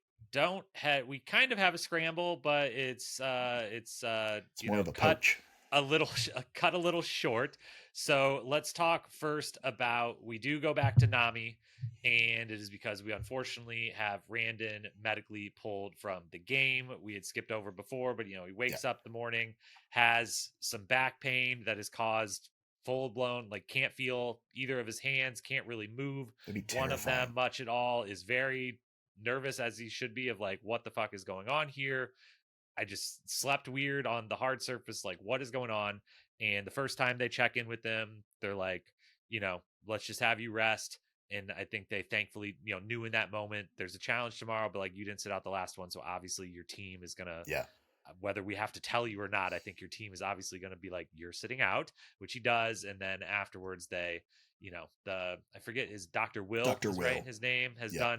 we kind of have a scramble, but It's more of a cut poach. a little cut a little short. So let's talk first about, we do go back to Nami, and it is because we unfortunately have Randen medically pulled from the game. We had skipped over before, but he Yeah, wakes up the morning, has some back pain that has caused full blown, like, can't feel either of his hands, can't really move that'd be one of them terrifying. much at all, is very nervous, as he should be, of like, what the fuck is going on here. I just slept weird on the hard surface, like, what is going on? And the first time they check in with them, they're like, let's just have you rest. And I think they thankfully, knew in that moment there's a challenge tomorrow, but like you didn't sit out the last one. So obviously your team is going to, Yeah. whether we have to tell you or not, I think your team is obviously going to be like, you're sitting out, which he does. And then afterwards they, I forget, his Dr. Will Dr. is right. Will. His name has Yeah.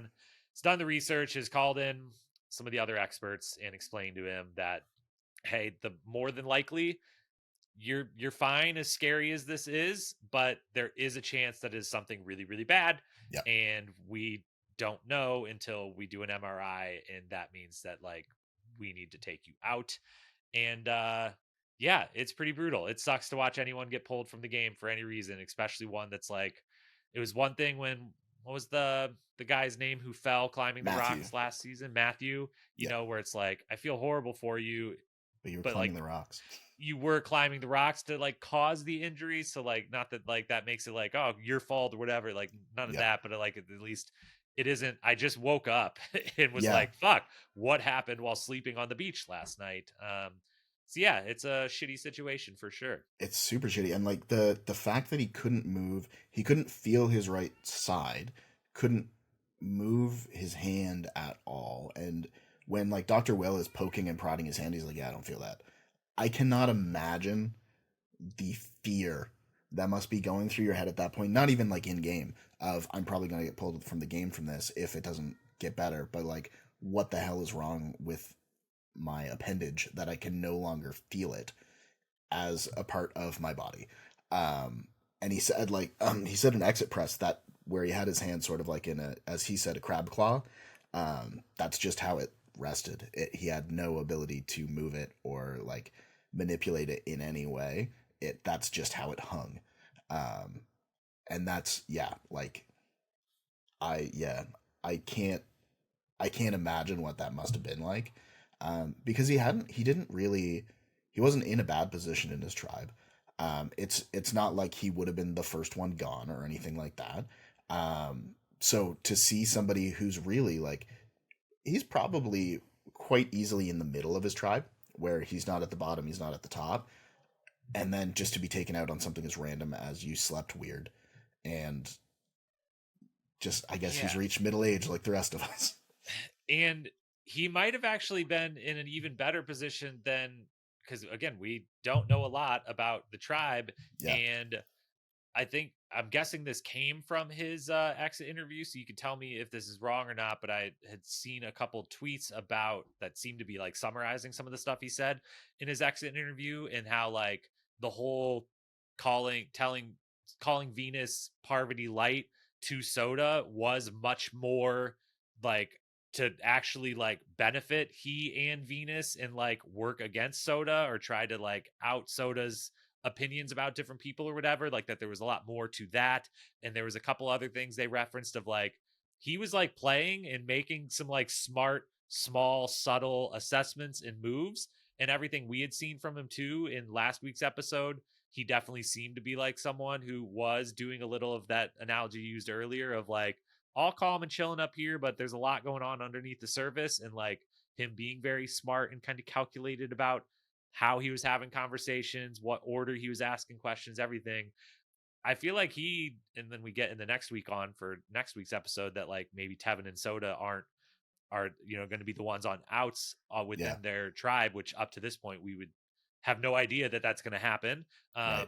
done the research, has called in some of the other experts and explained to him that, hey, the more than likely you're fine, as scary as this is, but there is a chance that it is something really, really bad. Yeah. And we don't know until we do an MRI. And that means that like we need to take you out. And yeah, it's pretty brutal. It sucks to watch anyone get pulled from the game for any reason, especially one that's like, it was one thing when, what was the guy's name who fell climbing the Matthew. rocks last season? Matthew, Yeah. where it's like, I feel horrible for you, But you were but climbing like the rocks. you were climbing the rocks to like cause the injury. So like, not that like that makes it like, oh, your fault or whatever, like none of Yeah. that, but like at least it isn't, I just woke up and was Yeah. like, fuck, what happened while sleeping on the beach last night? So yeah, it's a shitty situation for sure. It's super shitty. And like the fact that he couldn't move, he couldn't feel his right side, couldn't move his hand at all. And when like Dr. Will is poking and prodding his hand, he's like, yeah, I don't feel that. I cannot imagine the fear that must be going through your head at that point. Not even like in game of I'm probably going to get pulled from the game from this if it doesn't get better, but like what the hell is wrong with my appendage that I can no longer feel it as a part of my body. And he said like he said an exit press that where he had his hand sort of like in a, as he said, a crab claw. That's just how it rested. He had no ability to move it or like manipulate it in any way. That's just how it hung. And that's like I I can't imagine what that must have been like. Because he wasn't in a bad position in his tribe. It's not like he would have been the first one gone or anything like that. So to see somebody who's really like, he's probably quite easily in the middle of his tribe, where he's not at the bottom, he's not at the top, and then just to be taken out on something as random as you slept weird, and just I guess he's reached middle age like the rest of us. And he might have actually been in an even better position than, because again, we don't know a lot about the tribe. Yeah. And I'm guessing this came from his exit interview, so you can tell me if this is wrong or not, but I had seen a couple tweets about that seemed to be like summarizing some of the stuff he said in his exit interview, and how like the whole calling Venus Parvati Light to Soda was much more like to actually like benefit he and Venus and like work against Soda or try to like out Soda's opinions about different people or whatever, like that there was a lot more to that. And there was a couple other things they referenced of like he was like playing and making some like smart, small, subtle assessments and moves, and everything we had seen from him too in last week's episode. He definitely seemed to be like someone who was doing a little of that analogy used earlier of like all calm and chilling up here, but there's a lot going on underneath the surface, and like him being very smart and kind of calculated about how he was having conversations, what order he was asking questions, everything. I feel like and then we get in the next week on for next week's episode that like maybe Tevin and Soda are going to be the ones on outs within their tribe, which up to this point we would have no idea that that's going to happen. Right.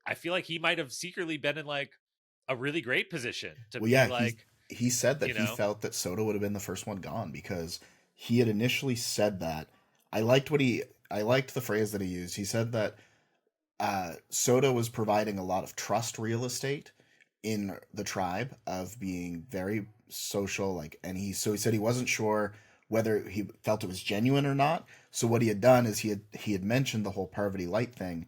I feel like he might have secretly been in like a really great position to like. He said that he felt that Soda would have been the first one gone because he had initially said that. I liked the phrase that he used. He said that Soda was providing a lot of trust real estate in the tribe of being very social, like, and he said he wasn't sure whether he felt it was genuine or not. So what he had done is he had mentioned the whole Parvati Light thing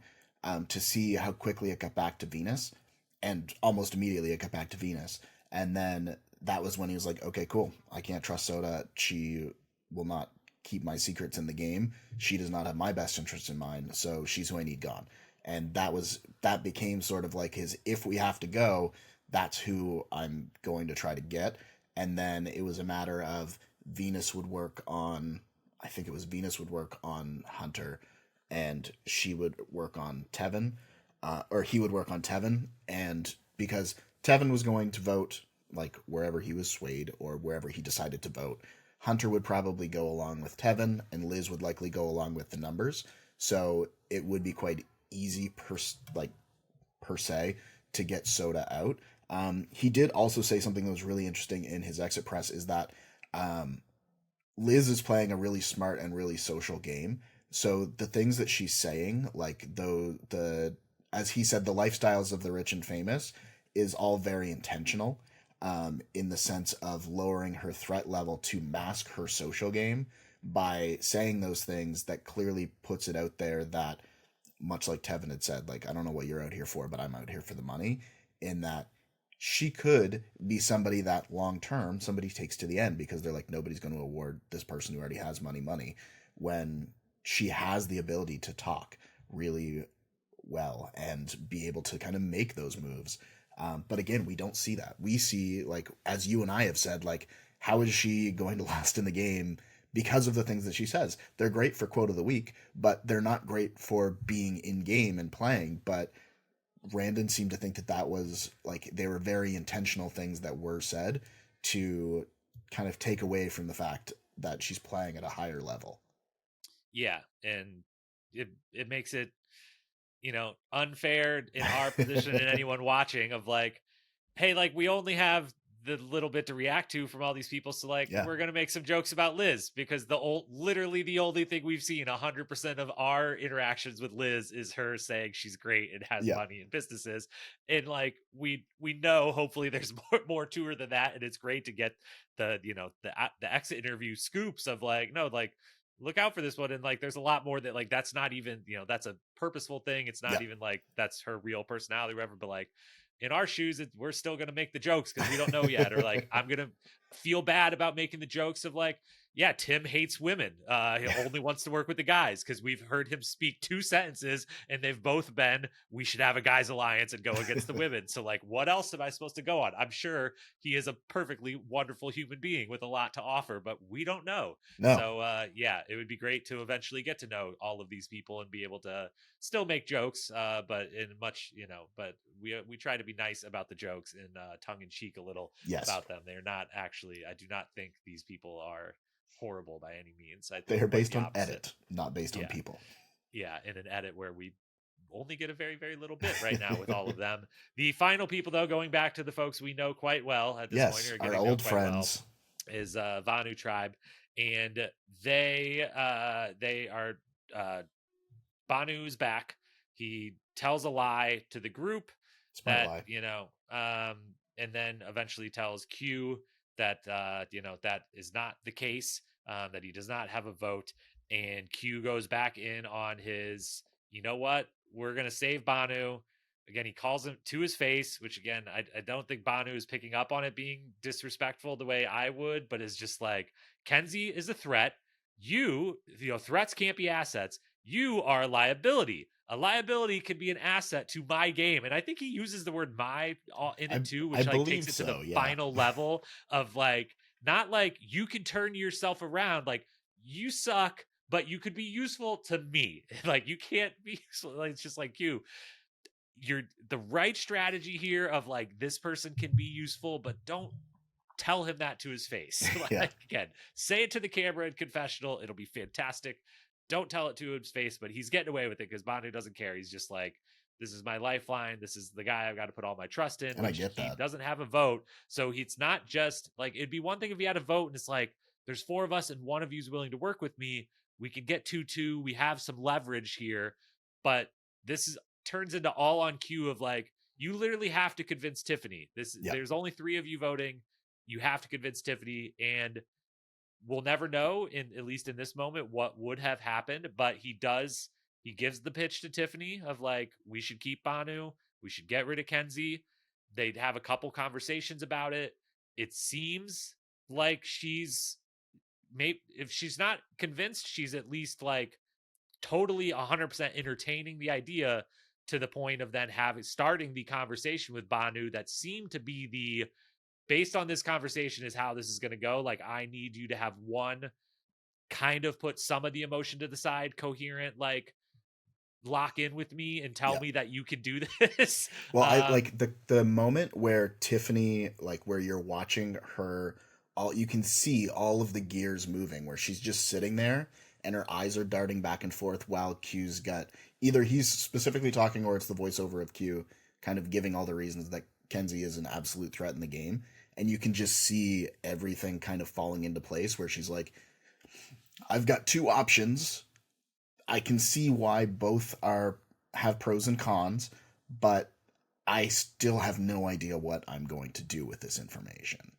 to see how quickly it got back to Venus, and almost immediately it got back to Venus. And then that was when he was like, okay, cool. I can't trust Soda. She will not keep my secrets in the game. She does not have my best interest in mind. So she's who I need gone. And that became sort of like his, if we have to go, that's who I'm going to try to get. And then it was a matter of Venus would work on Hunter, and she would work on Tevin, or he would work on Tevin. And because Tevin was going to vote like wherever he was swayed or wherever he decided to vote, Hunter would probably go along with Tevin, and Liz would likely go along with the numbers. So it would be quite easy per se to get Soda out. He did also say something that was really interesting in his exit press, is that um, Liz is playing a really smart and really social game. So the things that she's saying, like the as he said, the lifestyles of the rich and famous, is all very intentional. In the sense of lowering her threat level to mask her social game by saying those things that clearly puts it out there that, much like Tevin had said, like, I don't know what you're out here for, but I'm out here for the money. In that she could be somebody that long term somebody takes to the end, because they're like, nobody's going to award this person who already has money, when she has the ability to talk really well and be able to kind of make those moves. But again, we don't see that. We see, like, as you and I have said, like, how is she going to last in the game because of the things that she says? They're great for quote of the week, but they're not great for being in game and playing. But Randen seemed to think that that was, like, they were very intentional things that were said to kind of take away from the fact that she's playing at a higher level. Yeah, and it makes it, unfair in our position and anyone watching, of like, hey, like, we only have the little bit to react to from all these people, so like, Yeah. we're gonna make some jokes about Liz, because literally the only thing we've seen 100% of our interactions with Liz is her saying she's great and has Yeah. money and businesses, and like, we know hopefully there's more to her than that, and it's great to get the exit interview scoops of like, no, like, look out for this one, and like, there's a lot more that, like, that's not even, that's a purposeful thing, it's not Yeah. even like that's her real personality or whatever, but like, in our shoes, we're still going to make the jokes because we don't know yet. Or like, I'm going to feel bad about making the jokes of like, yeah, Tim hates women. He only wants to work with the guys, because we've heard him speak 2 sentences and they've both been, we should have a guys alliance and go against the women. So like, what else am I supposed to go on? I'm sure he is a perfectly wonderful human being with a lot to offer, but we don't know. No. So yeah, it would be great to eventually get to know all of these people and be able to still make jokes, but in much, but we try to be nice about the jokes and tongue in cheek a little Yes. about them. They're not actually, I do not think these people are horrible by any means. I think They are based on opposite. edit, not based on people. Yeah, in an edit where we only get a very, very little bit right now with all of them. The final people, though, going back to the folks we know quite well at this point, Our old friends, is Vanu tribe, and they are Banu's back. He tells a lie to the group, smart lie, and then eventually tells Q that that is not the case, that he does not have a vote, and Q goes back in on his, what, we're gonna save Bhanu. Again, he calls him to his face, which again, I don't think Bhanu is picking up on it being disrespectful the way I would, but is just like, Kenzie is a threat. Threats can't be assets. You are a liability. A liability can be an asset to my game. And I think he uses the word my in it too, which like takes it to the final level of like, not like you can turn yourself around, like you suck, but you could be useful to me. Like you can't be useful. Like, it's just like you're the right strategy here of like, this person can be useful, but don't tell him that to his face. Again, say it to the camera in confessional. It'll be fantastic. Don't tell it to his face, but he's getting away with it because Bhanu doesn't care. He's just like, this is my lifeline. This is the guy I've got to put all my trust in. And I get that. He doesn't have a vote. So it's not just like, it'd be one thing if he had a vote and it's like, there's 4 of us and one of you is willing to work with me. We can get 2-2. We have some leverage here. But this turns into all on cue of like, you literally have to convince Tiffany. There's only 3 of you voting. You have to convince Tiffany, and we'll never know, at least in this moment, what would have happened. But he gives the pitch to Tiffany of like, we should keep Bhanu, we should get rid of Kenzie. They'd have a couple conversations about it. It seems like if she's not convinced, she's at least like totally 100% entertaining the idea, to the point of then starting the conversation with Bhanu that seemed to be based on this conversation is how this is going to go. Like, I need you to have one kind of put some of the emotion to the side, coherent, like lock in with me and tell Yeah. me that you can do this. Well, I like the moment where Tiffany, like where you're watching her, all you can see all of the gears moving, where she's just sitting there and her eyes are darting back and forth while Q's got either he's specifically talking or it's the voiceover of Q kind of giving all the reasons that Kenzie is an absolute threat in the game. And you can just see everything kind of falling into place where she's like, I've got two options. I can see why both are have pros and cons, but I still have no idea what I'm going to do with this information.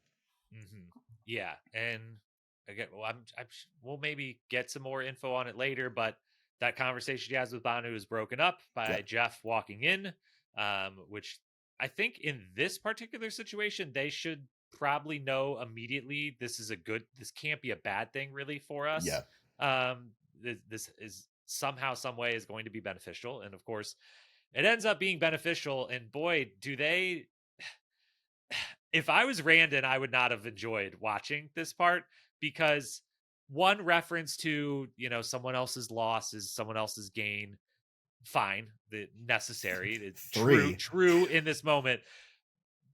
Mm-hmm. Yeah, and again, well, we'll maybe get some more info on it later, but that conversation she has with Bhanu is broken up by Yep. Jeff walking in, which I think in this particular situation they should probably know immediately. This can't be a bad thing really for us. Yeah. This is somehow, some way is going to be beneficial, and of course, it ends up being beneficial. And boy, do they if I was Randen, I would not have enjoyed watching this part because one reference to, someone else's loss is someone else's gain. Fine, the necessary, Three. true in this moment.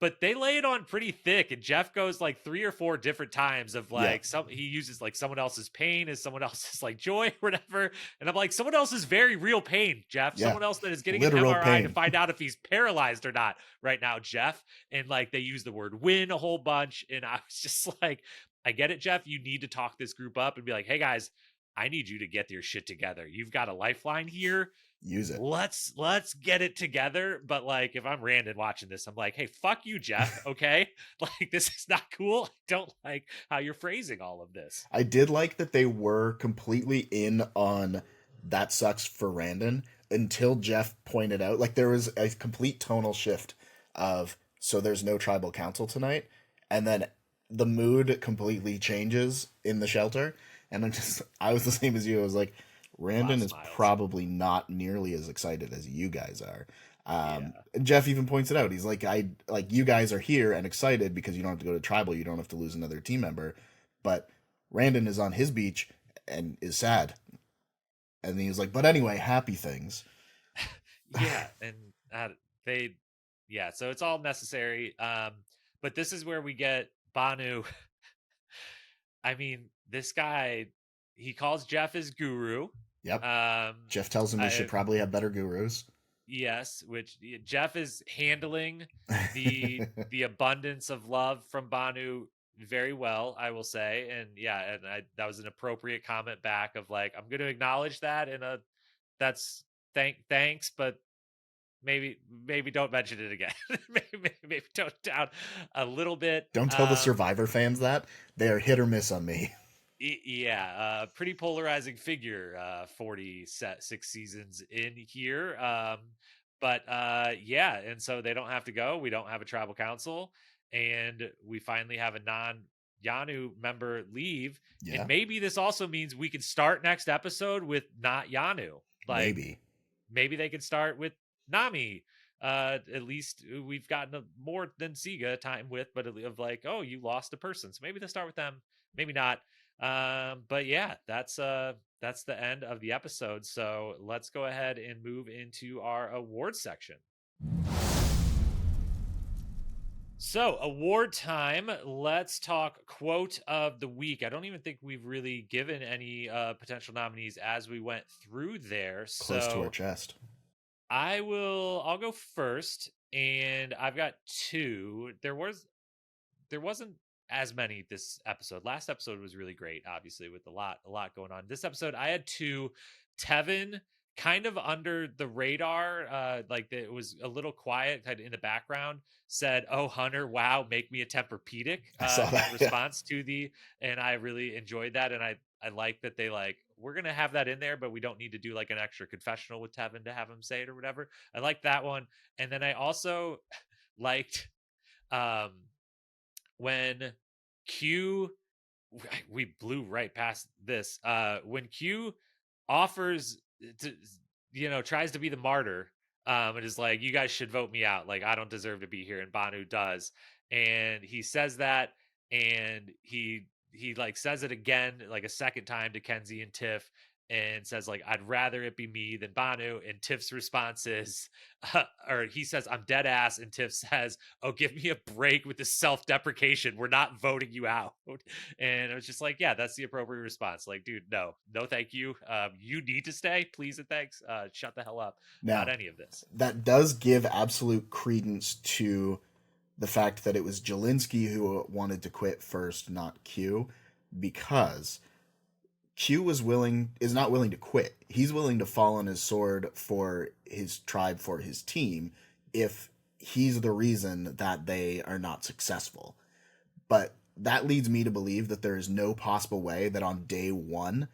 But they lay it on pretty thick, and Jeff goes like 3 or 4 different times of like he uses like someone else's pain as someone else's like joy or whatever. And I'm like, someone else's very real pain, Jeff. Yeah. Someone else that is getting Literal an MRI pain to find out if he's paralyzed or not right now, Jeff. And like they use the word win a whole bunch. And I was just like, I get it, Jeff. You need to talk this group up and be like, hey guys, I need you to get your shit together. You've got a lifeline here. Use it. Let's get it together. But like, if I'm Randen watching this, I'm like, hey, fuck you, Jeff. Okay, like this is not cool. I don't like how you're phrasing all of this. I did like that they were completely in on that sucks for Randen until Jeff pointed out, like there was a complete tonal shift of so there's no tribal council tonight, and then the mood completely changes in the shelter, and I was the same as you. I was like, Randen is probably not nearly as excited as you guys are. And Jeff even points it out. He's like, you guys are here and excited because you don't have to go to tribal. You don't have to lose another team member. But Randen is on his beach and is sad. And he was like, but anyway, happy things. Yeah. And so it's all necessary. But this is where we get Bhanu. I mean, this guy, he calls Jeff his guru. Yep. Jeff tells him he should probably have better gurus. Yes, which Jeff is handling the abundance of love from Bhanu very well, I will say. And that was an appropriate comment back of like, I'm going to acknowledge that that's thanks, but maybe don't mention it again. maybe tone it down a little bit. Don't tell the Survivor fans that. They are hit or miss on me. Yeah, pretty polarizing figure, 46 seasons in here. And so they don't have to go. We don't have a tribal council, and we finally have a non-Yanu member leave. Yeah. And maybe this also means we can start next episode with not Yanu. Like maybe they could start with Nami. At least we've gotten a more than Siga time with, but of like, oh, you lost a person, so maybe they'll start with them. Maybe not. But yeah, that's the end of the episode. So let's go ahead and move into our awards section. So award time. Let's talk quote of the week. I don't even think we've really given any potential nominees as we went through there. Close to our chest. I'll go first, and I've got 2. There wasn't as many this episode. Last episode was really great, obviously, with a lot going on. This episode, I had 2. Tevin, kind of under the radar, like it was a little quiet kind of in the background, said, "Oh, Hunter, wow, make me a Tempur-Pedic," in response to and I really enjoyed that. And I like that they we're going to have that in there, but we don't need to do like an extra confessional with Tevin to have him say it or whatever. I like that one. And then I also liked, when Q, we blew right past this, when Q offers to, tries to be the martyr, and is like, you guys should vote me out, like I don't deserve to be here, and Bhanu does, and he says that, and he like says it again like a second time to Kenzie and Tiff, and says like, I'd rather it be me than Bhanu. And Tiff's response is, or he says, I'm dead ass. And Tiff says, oh, give me a break with this self-deprecation. We're not voting you out. And it was just like, yeah, that's the appropriate response. Like, dude, no, thank you. You need to stay, please and thanks. Shut the hell up about Now, any of this. that does give absolute credence to the fact that it was Jelinski who wanted to quit first, not Q, because Q is not willing to quit. He's willing to fall on his sword for his tribe, for his team, if he's the reason that they are not successful. But that leads me to believe that there is no possible way that on day one,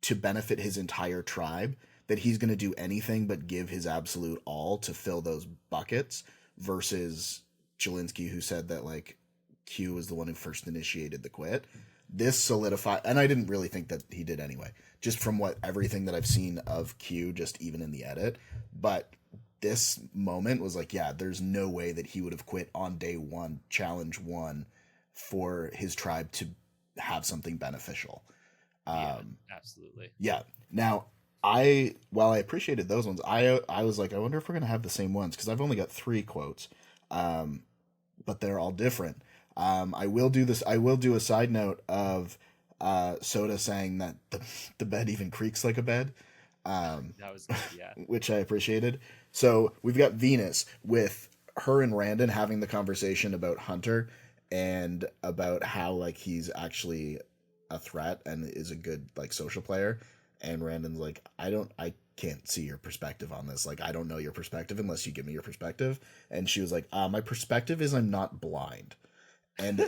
to benefit his entire tribe, that he's going to do anything but give his absolute all to fill those buckets, versus Jelinski, who said that like Q was the one who first initiated the quit. This solidified, and I didn't really think that he did anyway, just from what everything that I've seen of Q, just even in the edit. But this moment was like, yeah, there's no way that he would have quit on day one, challenge one, for his tribe to have something beneficial. Yeah, absolutely. Yeah. Now, while I appreciated those ones, I was like, I wonder if we're gonna have the same ones, because I've only got 3 quotes, but they're all different. I will do this. I will do a side note of Soda saying that the bed even creaks like a bed, That was good, yeah. which I appreciated. So we've got Venus with her and Randen having the conversation about Hunter and about how like he's actually a threat and is a good like social player. And Randen's like, I can't see your perspective on this. Like, I don't know your perspective unless you give me your perspective. And she was like, my perspective is I'm not blind. And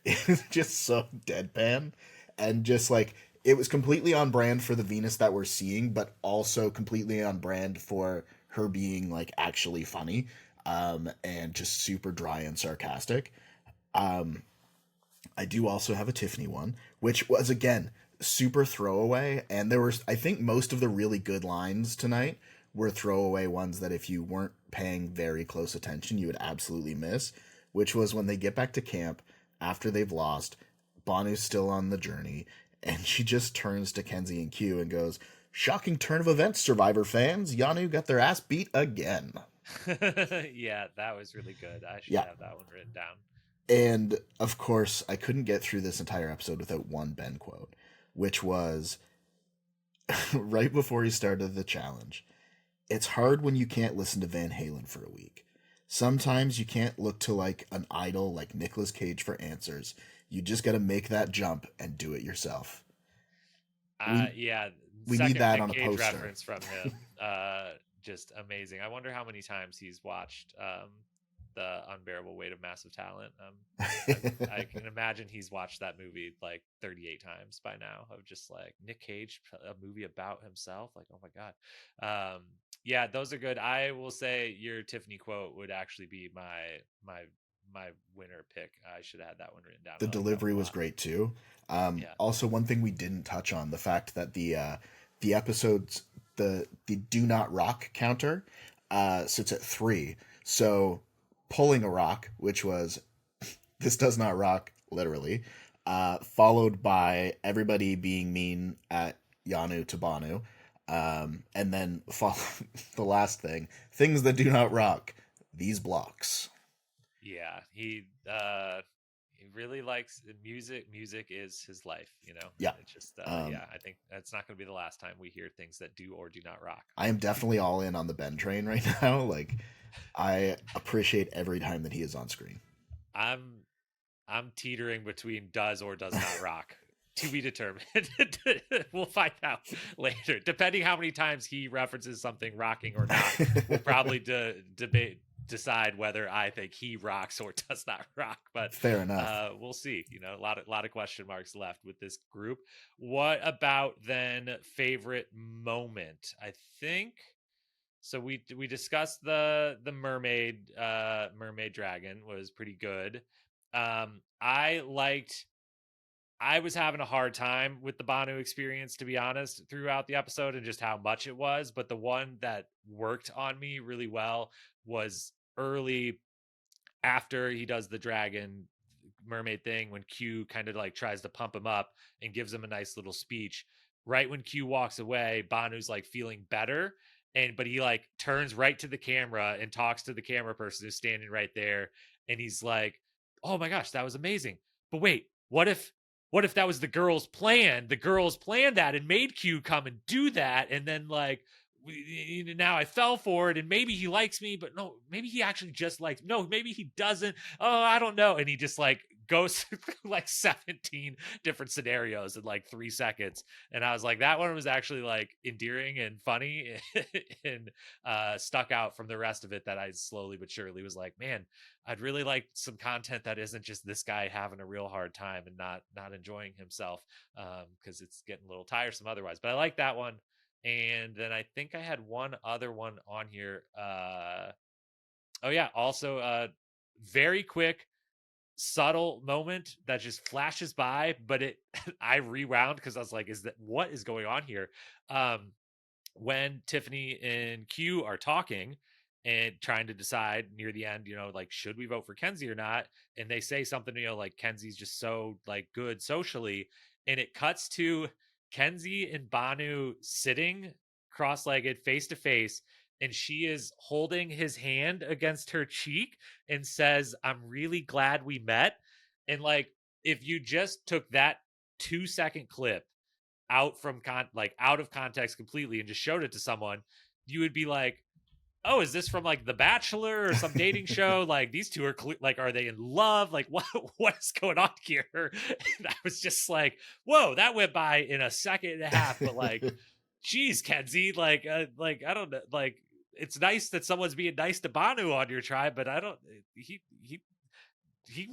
it's just so deadpan, and just like it was completely on brand for the Venus that we're seeing, but also completely on brand for her being like actually funny, and just super dry and sarcastic. um I do also have a Tiffany one, which was again super throwaway, and there was, I think, most of the really good lines tonight were throwaway ones that if you weren't paying very close attention, you would absolutely miss. Which was when they get back to camp after they've lost, Banu's still on the journey, and she just turns to Kenzie and Q and goes, "Shocking turn of events, Survivor fans. Yanu got their ass beat again." Yeah, that was really good. I should Yeah. have that one written down. And of course, I couldn't get through this entire episode without one Ben quote, which was right before he started the challenge. "It's hard when you can't listen to Van Halen for a week. Sometimes you can't look to like an idol like Nicolas Cage for answers. You just got to make that jump and do it yourself." Yeah, We need second that Nick on a Cage poster. reference from him. Just amazing. I wonder how many times he's watched the Unbearable Weight of Massive Talent. I can imagine he's watched that movie like 38 times by now. Of just like Nick Cage, a movie about himself. Like, oh my god. Yeah, those are good. I will say your Tiffany quote would actually be my winner pick. I should have had that one written down. The I like that delivery one a was lot. great too. Yeah. Also, one thing we didn't touch on, the fact that the episodes, the do not rock counter sits at 3. So pulling a rock, which was this does not rock, literally, followed by everybody being mean at Yanu to Bhanu, and then the last thing, things that do not rock, these blocks. Yeah, he really likes music. Music is his life, you know. Yeah. It's just Um, yeah, I think that's not going to be the last time we hear things that do or do not rock. I am definitely all in on the Ben train right now. Like, I appreciate every time that he is on screen. I'm I'm teetering between does or does not rock. To be determined. We'll find out later. Depending how many times he references something rocking or not, we'll probably decide whether I think he rocks or does not rock. But Fair enough. we'll see. You know, a lot of question marks left with this group. What about then favorite moment? I think so. We discussed the mermaid dragon was pretty good. I was having a hard time with the Banu experience, to be honest, throughout the episode and just how much it was. But the one that worked on me really well was early after he does the dragon mermaid thing, when Q kind of like tries to pump him up and gives him a nice little speech. right when Q walks away, Banu's like feeling better. But he like turns right to the camera and talks to the camera person who's standing right there. And he's like, oh my gosh, that was amazing. But wait, what if that was the girl's plan? The girls planned that and made Q come and do that. And then like, now I fell for it, and maybe he likes me, but no, maybe he actually just likes, no, maybe he doesn't. Oh, I don't know. And he just like goes through like 17 different scenarios in like 3 seconds. And I was like, that one was actually like endearing and funny and stuck out from the rest of it, that I slowly but surely was like, man, I'd really like some content that isn't just this guy having a real hard time and not enjoying himself, because it's getting a little tiresome otherwise. But I like that one. And then I think I had one other one on here. Oh yeah, also very quick, subtle moment that just flashes by, but it I rewound because I was like, is that what is going on here? When Tiffany and Q are talking and trying to decide near the end, like, should we vote for Kenzie or not? And they say something, like, Kenzie's just so like good socially. And it cuts to Kenzie and Bhanu sitting cross-legged face to face. And she is holding his hand against her cheek and says, I'm really glad we met. And like, if you just took that 2-second clip out of context completely and just showed it to someone, you would be like, oh, is this from like The Bachelor or some dating show? Like, these two are like, are they in love? Like, what is going on here? And I was just like, whoa, that went by in a second and a half. But like, geez, Kenzie, like I don't know, like, it's nice that someone's being nice to Bhanu on your tribe, but I don't. He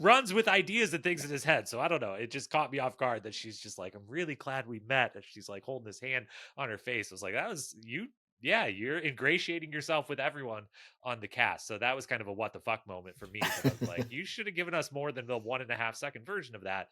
runs with ideas and things in his head. So I don't know. It just caught me off guard that she's just like, I'm really glad we met. And she's like holding his hand on her face. I was like, that was you. Yeah, you're ingratiating yourself with everyone on the cast. So that was kind of a what the fuck moment for me. But I was like, you should have given us more than the 1.5 second version of that.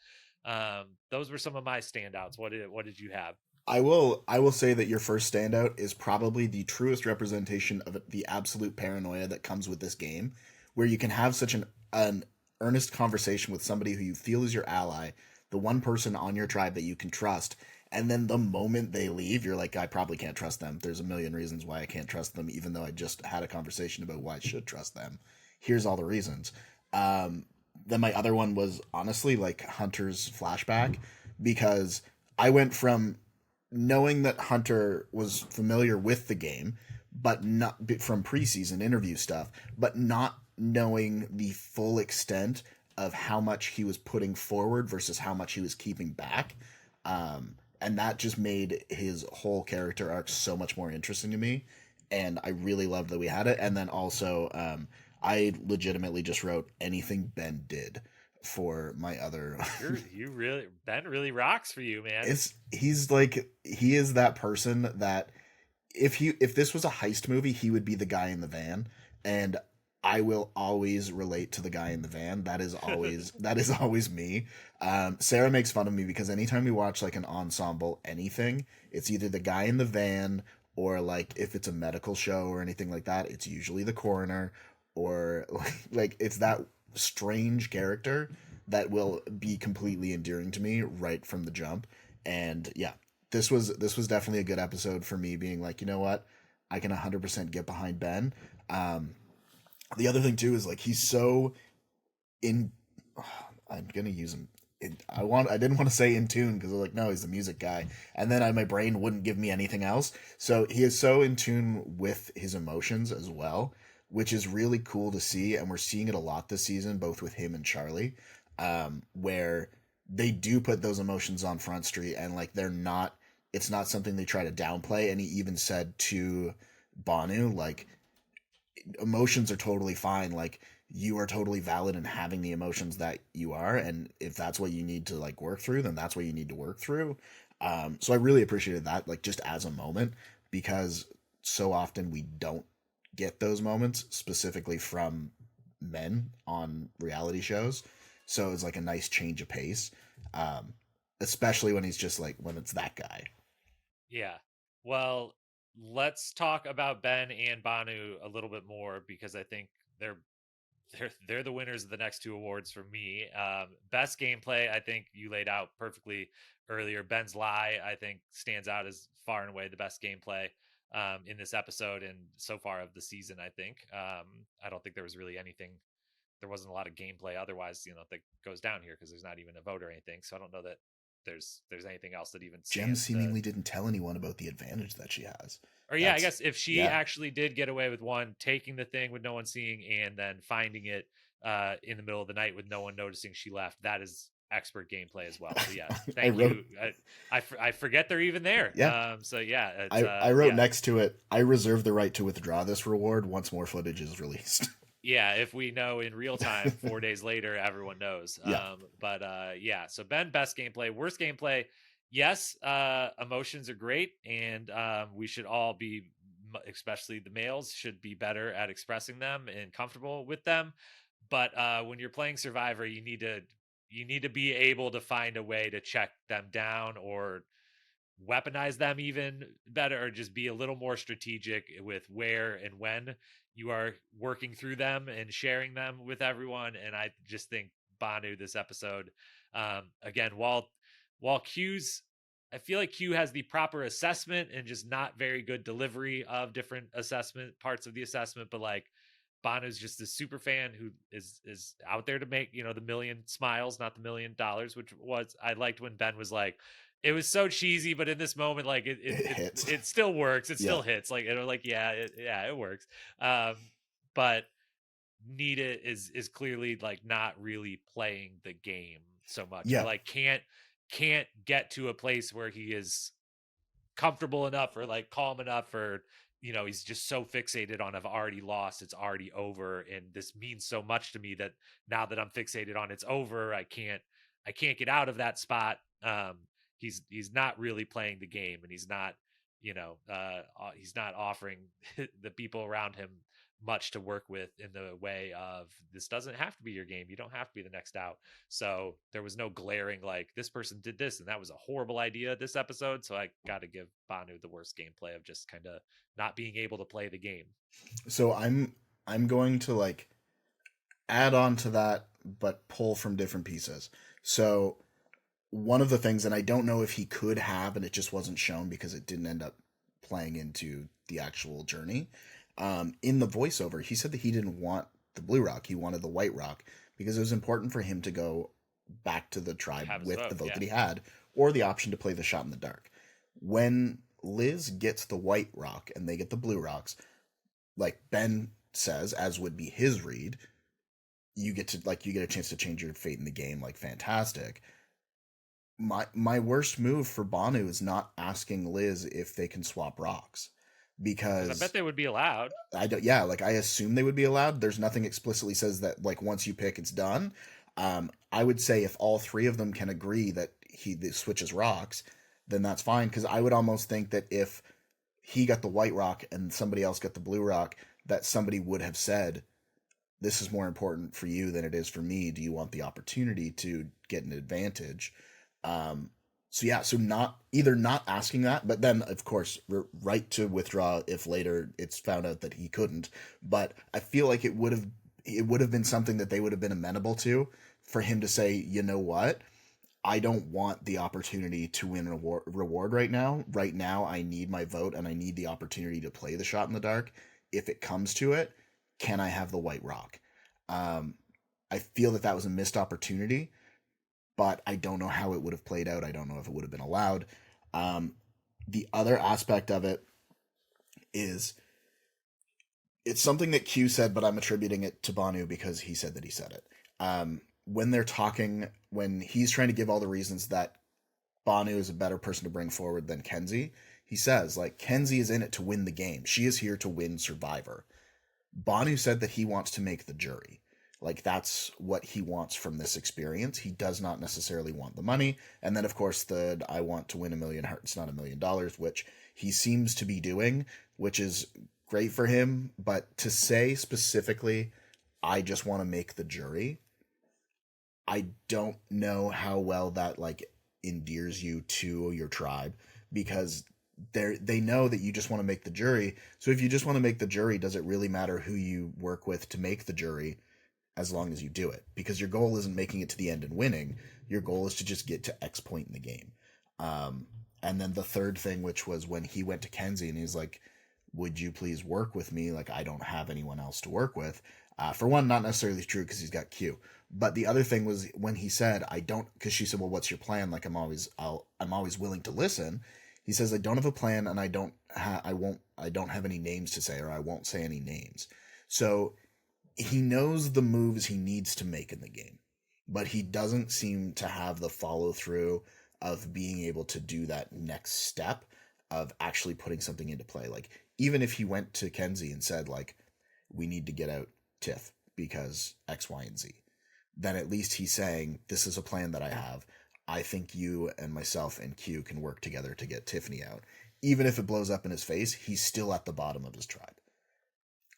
Those were some of my standouts. What did you have? I will say that your first standout is probably the truest representation of the absolute paranoia that comes with this game, where you can have such an earnest conversation with somebody who you feel is your ally, the one person on your tribe that you can trust, and then the moment they leave, you're like, I probably can't trust them. There's a million reasons why I can't trust them, even though I just had a conversation about why I should trust them. Here's all the reasons. Then my other one was honestly like Hunter's flashback, because I went from knowing that Hunter was familiar with the game, but not from preseason interview stuff, but not knowing the full extent of how much he was putting forward versus how much he was keeping back. And that just made his whole character arc so much more interesting to me. And I really loved that we had it. And then also, I legitimately just wrote anything Ben did for my other. Ben really rocks for you, man. He is that person that if this was a heist movie, he would be the guy in the van, and I will always relate to the guy in the van. That is always me. Sarah makes fun of me because anytime we watch like an ensemble anything, it's either the guy in the van, or like if it's a medical show or anything like that, it's usually the coroner, or like it's that strange character that will be completely endearing to me right from the jump. And yeah, this was definitely a good episode for me, being like, you know what, I can 100% get behind Ben. The other thing too is like he's so in. I'm gonna use him. I didn't want to say in tune because I was like, no, he's the music guy, and then my brain wouldn't give me anything else. So he is so in tune with his emotions as well, which is really cool to see, and we're seeing it a lot this season, both with him and Charlie, where they do put those emotions on Front Street, and like they're not. It's not something they try to downplay. And he even said to Banu, like, emotions are totally fine. Like, you are totally valid in having the emotions that you are, and if that's what you need to like work through, then that's what you need to work through. So I really appreciated that, like, just as a moment, because so often we don't get those moments specifically from men on reality shows. So it's like a nice change of pace, especially when he's just like when it's that guy. Yeah. Well, let's talk about Ben and Banu a little bit more, because I think they're they're the winners of the next two awards for me. Best gameplay, I think you laid out perfectly earlier. Ben's lie, I think, stands out as far and away the best gameplay in this episode and so far of the season. I think I don't think there was really anything. There wasn't a lot of gameplay otherwise, that goes down here because there's not even a vote or anything. So I don't know that there's anything else that even Jem stands to. seemingly didn't tell anyone about the advantage that she has. Or yeah, I guess if she actually did get away with one, taking the thing with no one seeing and then finding it in the middle of the night with no one noticing she left, that is expert gameplay as well. So yes, thank you. I forget they're even there. Yeah. So yeah, I wrote next to it, I reserve the right to withdraw this reward once more footage is released. Yeah, if we know in real time 4 days later, everyone knows. Yeah. Yeah, so Ben, best gameplay. Worst gameplay, yes, emotions are great, and we should all be, especially the males, should be better at expressing them and comfortable with them. But when you're playing Survivor, you need to be able to find a way to check them down or weaponize them even better, or just be a little more strategic with where and when you are working through them and sharing them with everyone. And I just think Bhanu this episode, again, while Q's, I feel like Q has the proper assessment and just not very good delivery of different assessment parts of the assessment, but like Bono's just a super fan who is out there to make, the million smiles, not the $1,000,000, which was, I liked when Ben was like, it was so cheesy, but in this moment, like it still works. It still hits. Like it works. But Nita is clearly like not really playing the game so much. Yeah. Or like can't get to a place where he is comfortable enough or like calm enough, or he's just so fixated on, I've already lost, it's already over, and this means so much to me that now that I'm fixated on it's over, I can't get out of that spot. He's not really playing the game, and he's not offering the people around him much to work with in the way of, this doesn't have to be your game, you don't have to be the next out. So there was no glaring like, this person did this and that was a horrible idea this episode. So I got to give Bhanu the worst gameplay of just kind of not being able to play the game. So I'm going to like add on to that but pull from different pieces. So one of the things, and I don't know if he could have, and it just wasn't shown because it didn't end up playing into the actual journey. In the voiceover, he said that he didn't want the blue rock. He wanted the white rock because it was important for him to go back to the tribe with the vote that he had, or the option to play the shot in the dark. When Liz gets the white rock and they get the blue rocks, like Ben says, as would be his read, you get a chance to change your fate in the game. Like, fantastic. My worst move for Bhanu is not asking Liz if they can swap rocks, because I bet they would be allowed. I assume they would be allowed. There's nothing explicitly says that like once you pick it's done. I would say if all three of them can agree that he switches rocks, then that's fine, because I would almost think that if he got the white rock and somebody else got the blue rock, that somebody would have said, this is more important for you than it is for me. Do you want the opportunity to get an advantage? So not asking that, but then of course right to withdraw if later it's found out that he couldn't. But I feel like it would have been something that they would have been amenable to, for him to say, you know what, I don't want the opportunity to win reward right now. Right now, I need my vote and I need the opportunity to play the shot in the dark. If it comes to it, can I have the white rock? I feel that was a missed opportunity, but I don't know how it would have played out. I don't know if it would have been allowed. The other aspect of it is, it's something that Q said, but I'm attributing it to Bhanu because he said that he said it. When they're talking, when he's trying to give all the reasons that Bhanu is a better person to bring forward than Kenzie, he says, like, Kenzie is in it to win the game. She is here to win Survivor. Bhanu said that he wants to make the jury. Like, that's what he wants from this experience. He does not necessarily want the money. And then, of course, I want to win $1 million hearts, not $1 million, which he seems to be doing, which is great for him. But to say specifically, I just want to make the jury, I don't know how well that, like, endears you to your tribe, because they know that you just want to make the jury. So if you just want to make the jury, does it really matter who you work with to make the jury? as long as you do it, because your goal isn't making it to the end and winning. Your goal is to just get to X point in the game. Um, and then the third thing, which was when he went to Kenzie and he's like, would you please work with me? Like, I don't have anyone else to work with. For one, not necessarily true because he's got Q. But the other thing was when he said, I don't, because she said, well, what's your plan? Like, I'm always willing to listen. He says, I don't have a plan and I don't have any names to say, or I won't say any names. So he knows the moves he needs to make in the game, but he doesn't seem to have the follow through of being able to do that next step of actually putting something into play. Like, even if he went to Kenzie and said, like, we need to get out Tiff because X, Y, and Z, then at least he's saying, this is a plan that I have. I think you and myself and Q can work together to get Tiffany out. Even if it blows up in his face, he's still at the bottom of his tribe.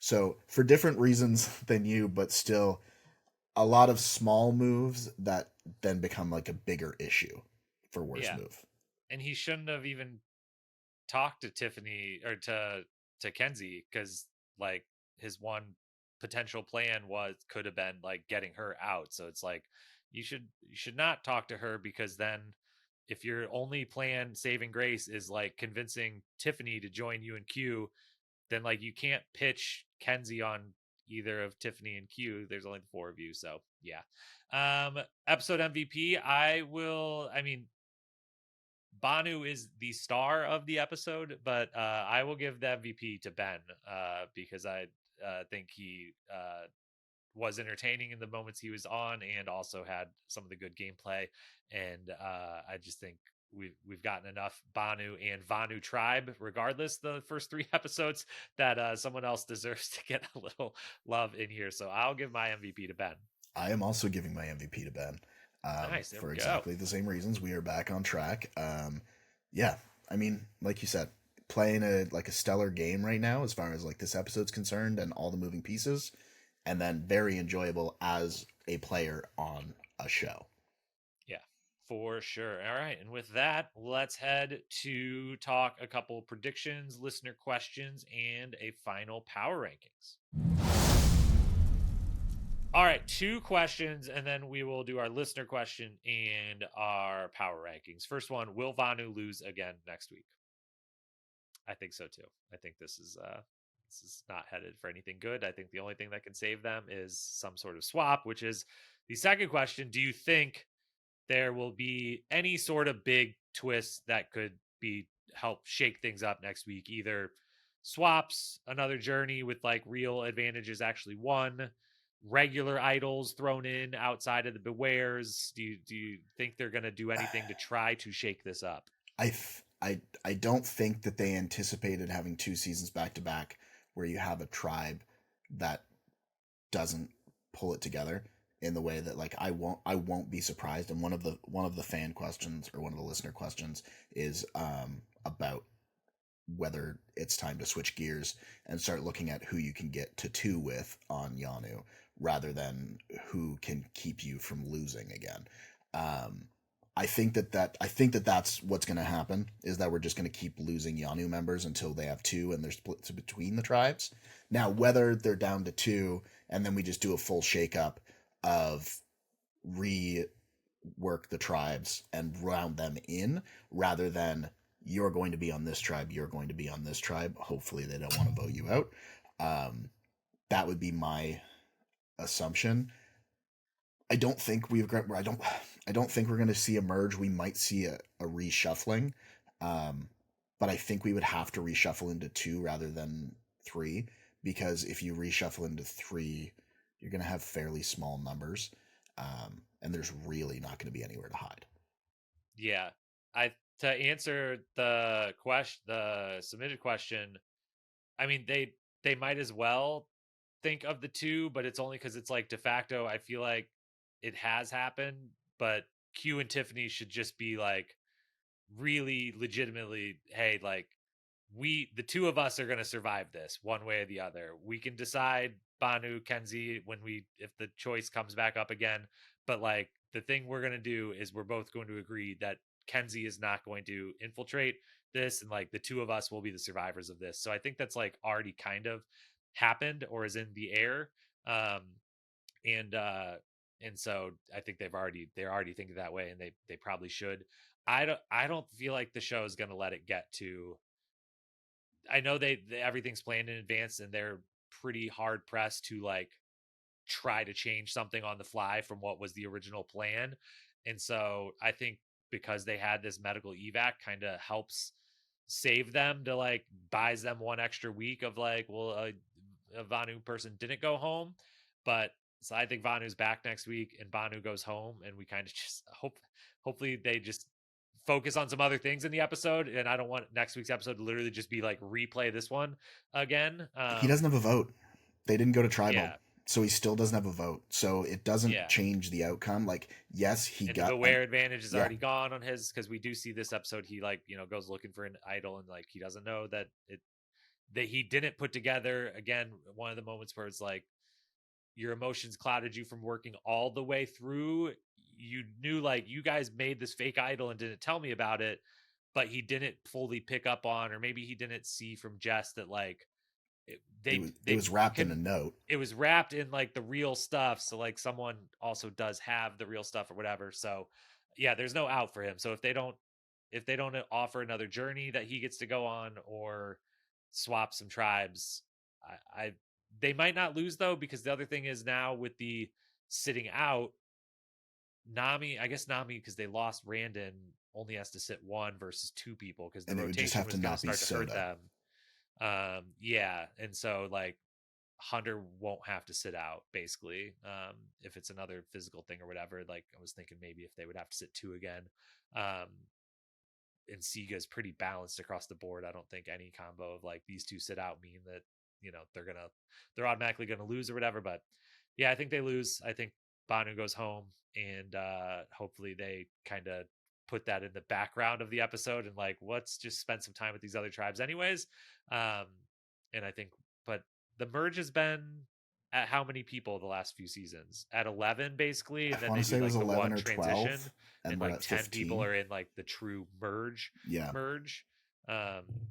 So, for different reasons than you, but still a lot of small moves that then become like a bigger issue for worst Yeah. move. And he shouldn't have even talked to Tiffany or to Kenzie, because like his one potential plan could have been like getting her out. So it's like you should not talk to her, because then if your only plan saving grace is like convincing Tiffany to join you and Q, then like you can't pitch Kenzie on either of Tiffany and Q. There's only the four of you, so yeah. Episode MVP, I mean, Bhanu is the star of the episode, but I will give the MVP to Ben, because I think he was entertaining in the moments he was on, and also had some of the good gameplay. And I just think we've gotten enough Bhanu and Vanu tribe, regardless the first three episodes, that someone else deserves to get a little love in here. So I'll give my MVP to Ben. I am also giving my MVP to Ben, Nice, there for we go. exactly the same reasons. We are back on track. Yeah, I mean, like you said, playing a stellar game right now as far as like this episode's concerned and all the moving pieces, and then very enjoyable as a player on a show. Yeah, for sure. All right. And with that, let's head to talk a couple predictions, listener questions, and a final power rankings. All right, two questions, and then we will do our listener question and our power rankings. First one, will Vanu lose again next week? I think so too. I think this is not headed for anything good. I think the only thing that can save them is some sort of swap, which is the second question. Do you think there will be any sort of big twist that could be help shake things up next week? Either swaps, another journey with like real advantages actually won, regular idols thrown in outside of the bewares. Do you think they're going to do anything to try to shake this up? I don't think that they anticipated having two seasons back to back where you have a tribe that doesn't pull it together in the way that like I won't be surprised. And one of the fan questions or one of the listener questions is about whether it's time to switch gears and start looking at who you can get to two with on Yanu rather than who can keep you from losing again. Um, I think that that's what's going to happen is that we're just going to keep losing Yanu members until they have two and they're split between the tribes. Now, whether they're down to two and then we just do a full shakeup of rework the tribes and round them in rather than you're going to be on this tribe, you're going to be on this tribe. Hopefully, they don't want to vote you out. Um, that would be my assumption. I don't think we've got. I don't think we're going to see a merge. We might see a reshuffling, um, but I think we would have to reshuffle into two rather than three because if you reshuffle into three, you're going to have fairly small numbers, and there's really not going to be anywhere to hide. Yeah. I To answer the submitted question, I mean they might as well think of the two, but it's only because it's like de facto. I feel like it has happened, but Q and Tiffany should just be like really legitimately, hey, like the two of us are going to survive this one way or the other. We can decide Banu, Kenzie when if the choice comes back up again, but like the thing we're going to do is we're both going to agree that Kenzie is not going to infiltrate this, and like the two of us will be the survivors of this. So I think that's like already kind of happened or is in the air. Um And so I think they're already thinking that way, and they probably should. I don't feel like the show is going to let it get to. I know everything's planned in advance, and they're pretty hard pressed to like try to change something on the fly from what was the original plan. And so I think because they had this medical evac kind of helps save them, to like buys them one extra week of like, well, a Vanu person didn't go home. But so I think Vanu's back next week and Bhanu goes home, and we kind of just hopefully they just focus on some other things in the episode. And I don't want next week's episode to literally just be like replay this one again. He doesn't have a vote. They didn't go to tribal, Yeah, so he still doesn't have a vote. So it doesn't yeah. change the outcome. Like, yes, he And the got beware advantage is yeah. already gone on his, because we do see this episode he like goes looking for an idol, and like he doesn't know that he didn't put together. Again, one of the moments where it's like your emotions clouded you from working all the way through. You knew like you guys made this fake idol and didn't tell me about it, but he didn't fully pick up on, or maybe he didn't see from Jess that like it was wrapped in a note. It was wrapped in like the real stuff, so like someone also does have the real stuff or whatever. So yeah, there's no out for him. So if they don't offer another journey that he gets to go on, or swap some tribes, I they might not lose though, because the other thing is now with the sitting out, Nami, I guess Nami, because they lost Randen, only has to sit one versus two people, because the And it would just rotation have to was going to not be start to hurt Soda. them. Yeah, and so like Hunter won't have to sit out basically, if it's another physical thing or whatever. Like I was thinking maybe if they would have to sit two again. um and Siga is pretty balanced across the board. I don't think any combo of like these two sit out mean that they're automatically gonna lose or whatever. But yeah, I think they lose. I think Banu goes home, and hopefully they kind of put that in the background of the episode, and like, let's just spend some time with these other tribes anyways. um and I think, but the merge has been at how many people the last few seasons? At 11 basically, I and then want they to say do it was like the 11 one or transition, 12, and and we're like at 10 people 15. are in like the true Yeah. merge.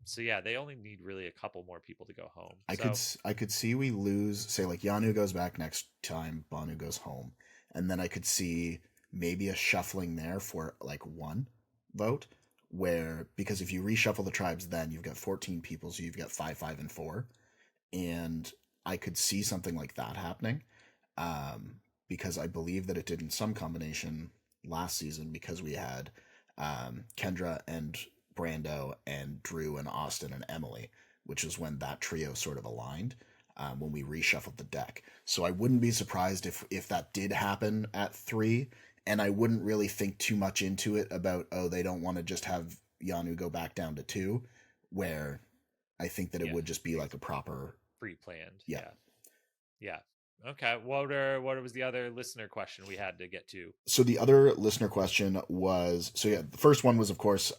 So yeah, they only need really a couple more people to go home. I could see we lose, say like Yanu goes back next time, Banu goes home, and then I could see maybe a shuffling there for like one vote, where because if you reshuffle the tribes, then you've got 14 people, so you've got 5, 5, and 4, and I could see something like that happening, um, because I believe that it did in some combination last season, because we had Kendra and Brando and Drew and Austin and Emily, which is when that trio sort of aligned, when we reshuffled the deck. So I wouldn't be surprised if that did happen at 3, and I wouldn't really think too much into it about, oh, they don't want to just have Yanu go back down to 2, where I think that it would just be like a proper pre-planned. Yeah. Yeah. Okay. What was the other listener question we had to get to? So the other listener question was, so yeah, the first one was, of course,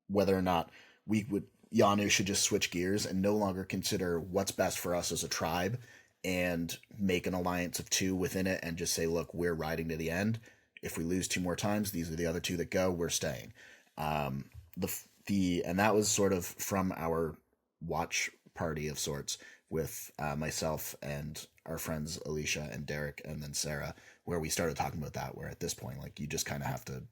whether or not Yanu should just switch gears and no longer consider what's best for us as a tribe and make an alliance of 2 within it and just say, look, we're riding to the end. If we lose 2 more times, these are the other 2 that go, we're staying. And that was sort of from our watch party of sorts with myself and our friends Alicia and Derek and then Sarah, where we started talking about that, where at this point, like, you just kind of have to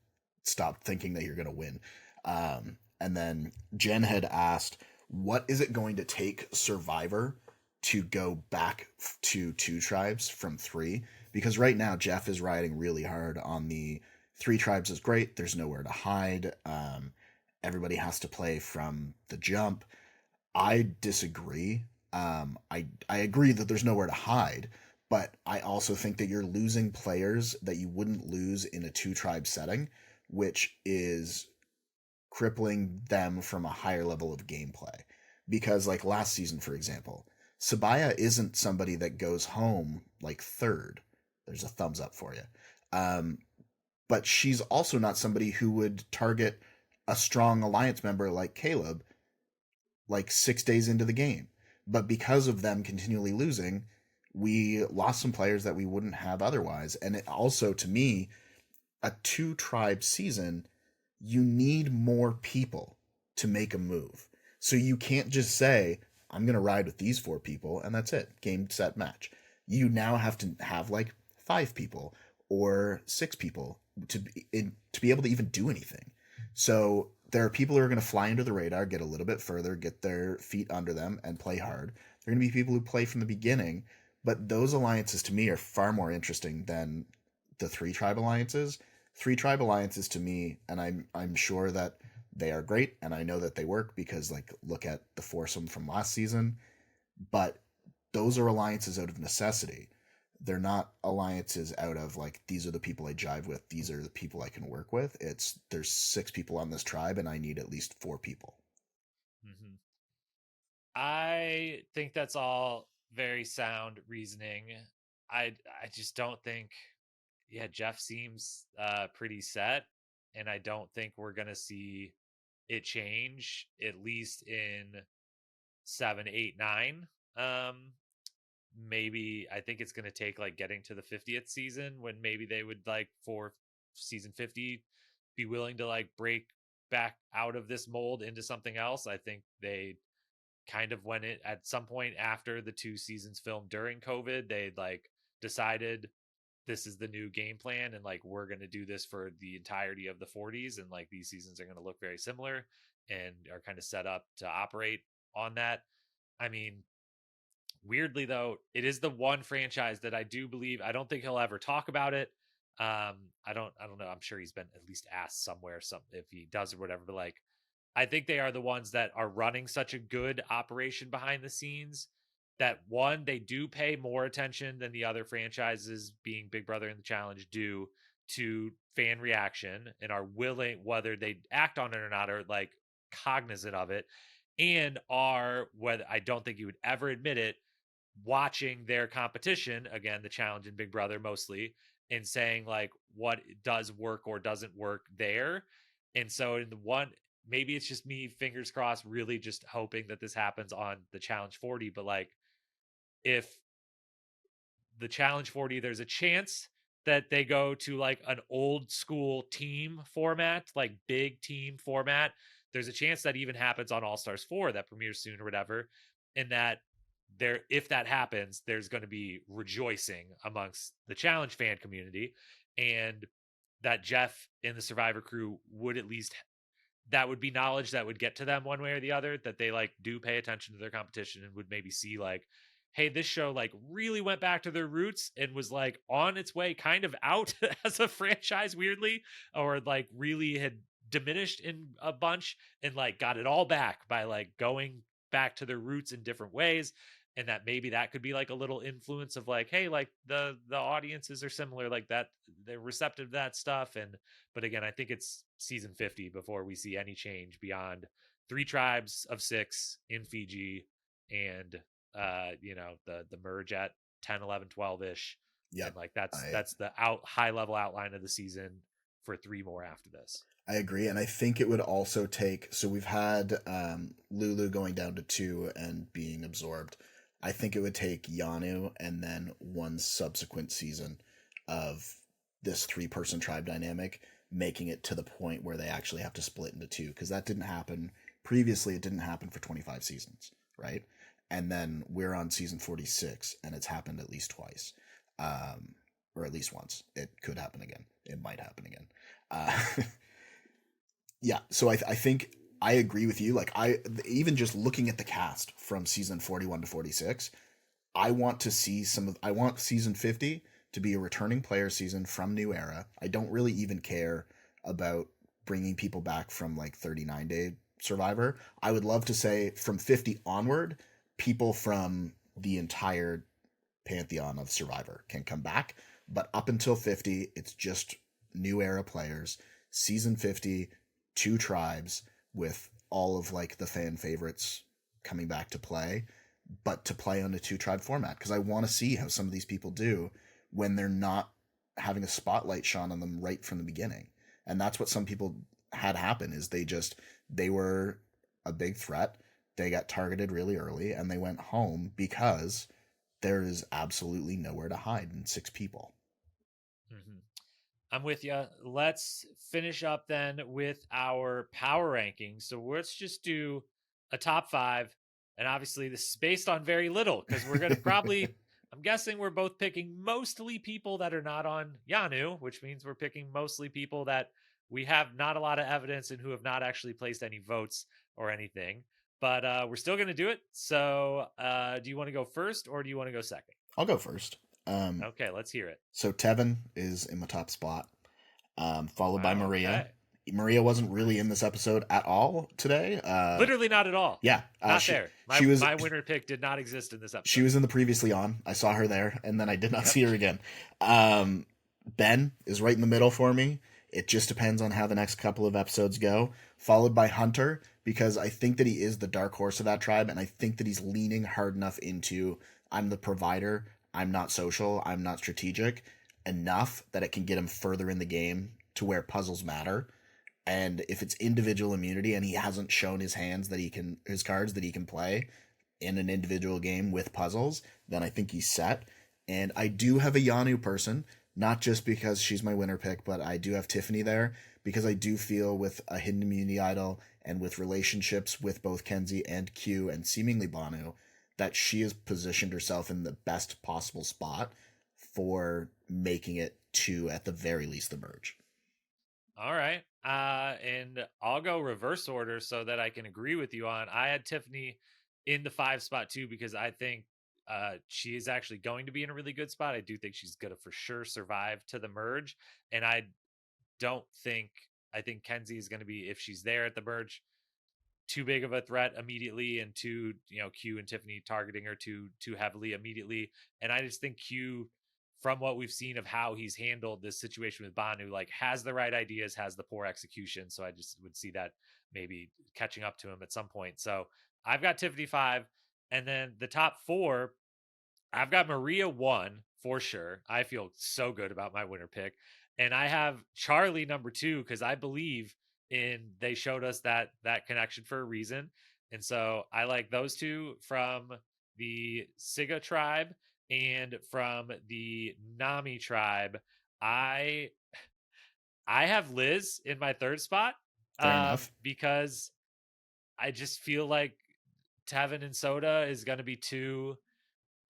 stop thinking that you're going to win. And then Jen had asked, what is it going to take Survivor to go back to 2 tribes from 3? Because right now Jeff is riding really hard on the 3 tribes is great. There's nowhere to hide. Everybody has to play from the jump. I disagree. I agree that there's nowhere to hide, but I also think that you're losing players that you wouldn't lose in a 2 tribe setting, which is crippling them from a higher level of gameplay. Because like last season, for example, Sabaya isn't somebody that goes home like 3rd. There's a thumbs up for you. But she's also not somebody who would target a strong alliance member like Caleb like 6 days into the game. But because of them continually losing, we lost some players that we wouldn't have otherwise. And it also, to me, a 2 tribe season, you need more people to make a move. So you can't just say, I'm going to ride with these 4 people and that's it. Game, set, match. You now have to have like 5 people or 6 people to be able to even do anything. So there are people who are going to fly under the radar, get a little bit further, get their feet under them, and play hard. There are going to be people who play from the beginning, but those alliances to me are far more interesting than the 3 tribe alliances. 3 tribe alliances to me, and I'm sure that they are great, and I know that they work because like look at the foursome from last season, but those are alliances out of necessity. They're not alliances out of like these are the people I jive with, these are the people I can work with. It's there's 6 people on this tribe and I need at least 4 people. Hmm. I think that's all very sound reasoning. I just don't think, yeah, Jeff seems pretty set, and I don't think we're gonna see it change at least in 7, 8, 9. Maybe I think it's gonna take like getting to the 50th season when maybe they would like for season 50 be willing to like break back out of this mold into something else. I think they kind of went it at some point after the 2 seasons filmed during COVID, they like decided this is the new game plan and like we're going to do this for the entirety of the 40s, and like these seasons are going to look very similar and are kind of set up to operate on that. I mean, weirdly though, it is the one franchise that I do believe, I don't think he'll ever talk about it. I don't know, I'm sure he's been at least asked somewhere some if he does or whatever, but like I think they are the ones that are running such a good operation behind the scenes that one, they do pay more attention than the other franchises, being Big Brother and the Challenge, do to fan reaction and are willing, whether they act on it or not, are like cognizant of it, and are, whether I don't think you would ever admit it, watching their competition, again, the Challenge and Big Brother mostly, and saying like what does work or doesn't work there. And so in the one, maybe it's just me, fingers crossed, really just hoping that this happens on the Challenge 40, but like if the Challenge 40, there's a chance that they go to like an old school team format, like big team format. There's a chance that even happens on All Stars 4 that premieres soon or whatever. And that there, if that happens, there's going to be rejoicing amongst the Challenge fan community. And that Jeff and the Survivor crew would at least, that would be knowledge that would get to them one way or the other, that they like do pay attention to their competition and would maybe see like, hey, this show like really went back to their roots and was like on its way kind of out as a franchise, weirdly, or like really had diminished in a bunch and like got it all back by like going back to their roots in different ways. And that maybe that could be like a little influence of like, hey, like the audiences are similar, like that they're receptive to that stuff. And but again, I think it's season 50 before we see any change beyond 3 tribes of 6 in Fiji, and the merge at 10, 11, 12 ish. Yep. And like that's I that's the out high level outline of the season for 3 more after this. I agree, and I think it would also take. So we've had Lulu going down to 2 and being absorbed. I think it would take Yanu and then one subsequent season of this 3-person tribe dynamic, making it to the point where they actually have to split into 2, because that didn't happen previously. It didn't happen for 25 seasons, right? And then we're on season 46, and it's happened at least twice, or at least once. It could happen again. It might happen again. Yeah, so I think I agree with you. Like I even just looking at the cast from season 41 to 46, I want season 50 to be a returning player season from New Era. I don't really even care about bringing people back from like 39-day Survivor. I would love to say from 50 onward, people from the entire pantheon of Survivor can come back, but up until 50, it's just New Era players. Season 50, 2 tribes with all of like the fan favorites coming back to play, but to play on a 2 tribe format, because I want to see how some of these people do when they're not having a spotlight shone on them right from the beginning. And that's what some people had happen, is they were a big threat, they got targeted really early, and they went home because there is absolutely nowhere to hide in 6 people. Mm-hmm. I'm with you. Let's finish up then with our power rankings. So let's just do a top 5. And obviously, this is based on very little because we're going to probably I'm guessing we're both picking mostly people that are not on Yanu, which means we're picking mostly people that we have not a lot of evidence and who have not actually placed any votes or anything. But we're still going to do it. So do you want to go first or do you want to go second? I'll go first. Okay, let's hear it. So Tevin is in the top spot, followed by Wow, Maria. okay. Maria wasn't really in this episode at all today. Literally not at all. Yeah, Not there. she was My winner pick did not exist in this episode. she was in the previously on. I saw her there, and then I did not see her again. Ben is right in the middle for me. It just depends on how the next couple of episodes go. Followed by Hunter, because I think that he is the dark horse of that tribe, and I think that he's leaning hard enough into I'm the provider, I'm not social, I'm not strategic enough that it can get him further in the game to where puzzles matter. And if it's individual immunity and he hasn't shown his hands that his cards that he can play in an individual game with puzzles, then I think he's set. And I do have a Yanu person, not just because she's my winner pick, but I do have Tiffany there because I do feel with a hidden immunity idol and with relationships with both Kenzie and Q and seemingly Bhanu, that she has positioned herself in the best possible spot for making it to, at the very least, the merge. All right. And I'll go reverse order so that I can agree with you on. I had Tiffany in the 5 spot too because I think she is actually going to be in a really good spot. I do think she's going to for sure survive to the merge. And don't think, I think Kenzie is going to be, if she's there at the merge, too big of a threat immediately, and too, Q and Tiffany targeting her too heavily immediately. And I just think Q, from what we've seen of how he's handled this situation with Bhanu, like has the right ideas, has the poor execution. So I just would see that maybe catching up to him at some point. So I've got Tiffany 5, and then the top 4, I've got Maria 1 for sure. I feel so good about my winner pick. And I have Charlie number 2 because I believe they showed us that connection for a reason. And so I like those two from the Siga tribe and from the Nami tribe. I have Liz in my 3rd spot Fair enough. because I just feel like Tevin and Soda is going to be too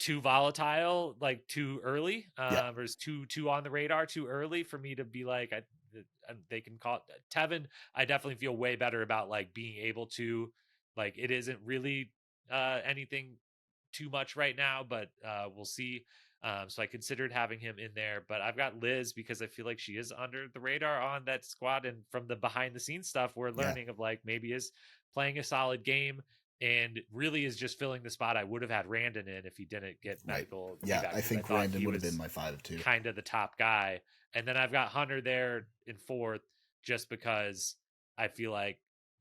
volatile, like too early. Yeah. Or is too on the radar too early for me to be like, they can call it Tevin. I definitely feel way better about like being able to, like, it isn't really anything too much right now, but we'll see. So I considered having him in there, but I've got Liz because I feel like she is under the radar on that squad. And from the behind the scenes stuff, we're learning of like maybe is playing a solid game and really is just filling the spot I would have had Randen in if he didn't get medical. Yeah, I think Randen would have been my 5 too. Kind of the top guy. And then I've got Hunter there in 4th just because I feel like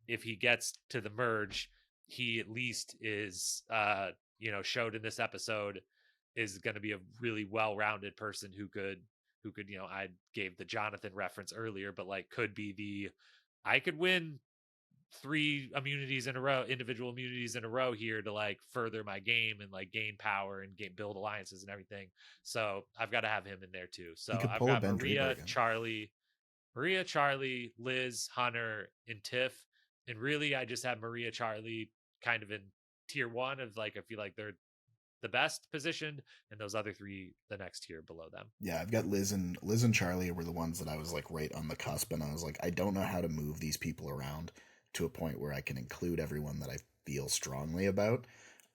if he gets to the merge, he at least is showed in this episode is going to be a really well-rounded person who could I gave the Jonathan reference earlier, but like could be I could win 3 immunities in a row, individual immunities in a row here to like further my game and like gain power and build alliances and everything. So I've got to have him in there too. So I've got Maria, Charlie, Liz, Hunter, and Tiff. And really I just have Maria, Charlie kind of in tier 1 of like, I feel like they're the best positioned, and those other 3 the next tier below them. Yeah, I've got Liz and Charlie were the ones that I was like right on the cusp, and I was like, I don't know how to move these people around to a point where I can include everyone that I feel strongly about.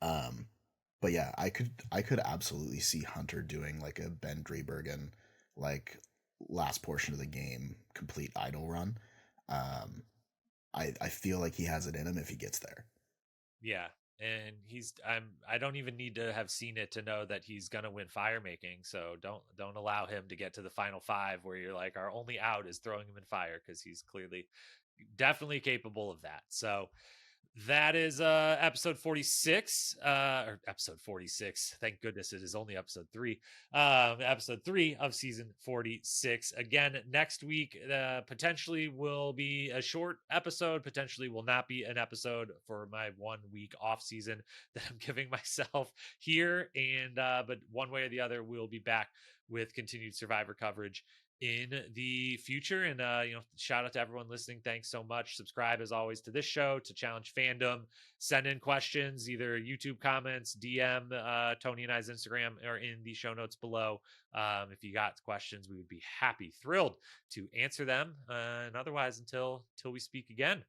But yeah, I could absolutely see Hunter doing like a Ben Driebergen like last portion of the game complete idol run. I feel like he has it in him if he gets there. Yeah, and I don't even need to have seen it to know that he's gonna win fire making. So don't allow him to get to the final 5 where you're like our only out is throwing him in fire, because he's clearly definitely capable of that. So that is episode 46 or episode 46. Thank goodness it is only episode 3. Episode 3 of season 46. Again, next week potentially will be a short episode, potentially will not be an episode for my 1 week off season that I'm giving myself here. And but one way or the other, we'll be back with continued Survivor coverage. in the future. And shout out to everyone listening. Thanks so much. Subscribe as always to this show, to Challenge Fandom. Send in questions, either YouTube comments, DM Tony and I's Instagram, or in the show notes below. If you got questions, we would be happy, thrilled to answer them. And otherwise, until we speak again.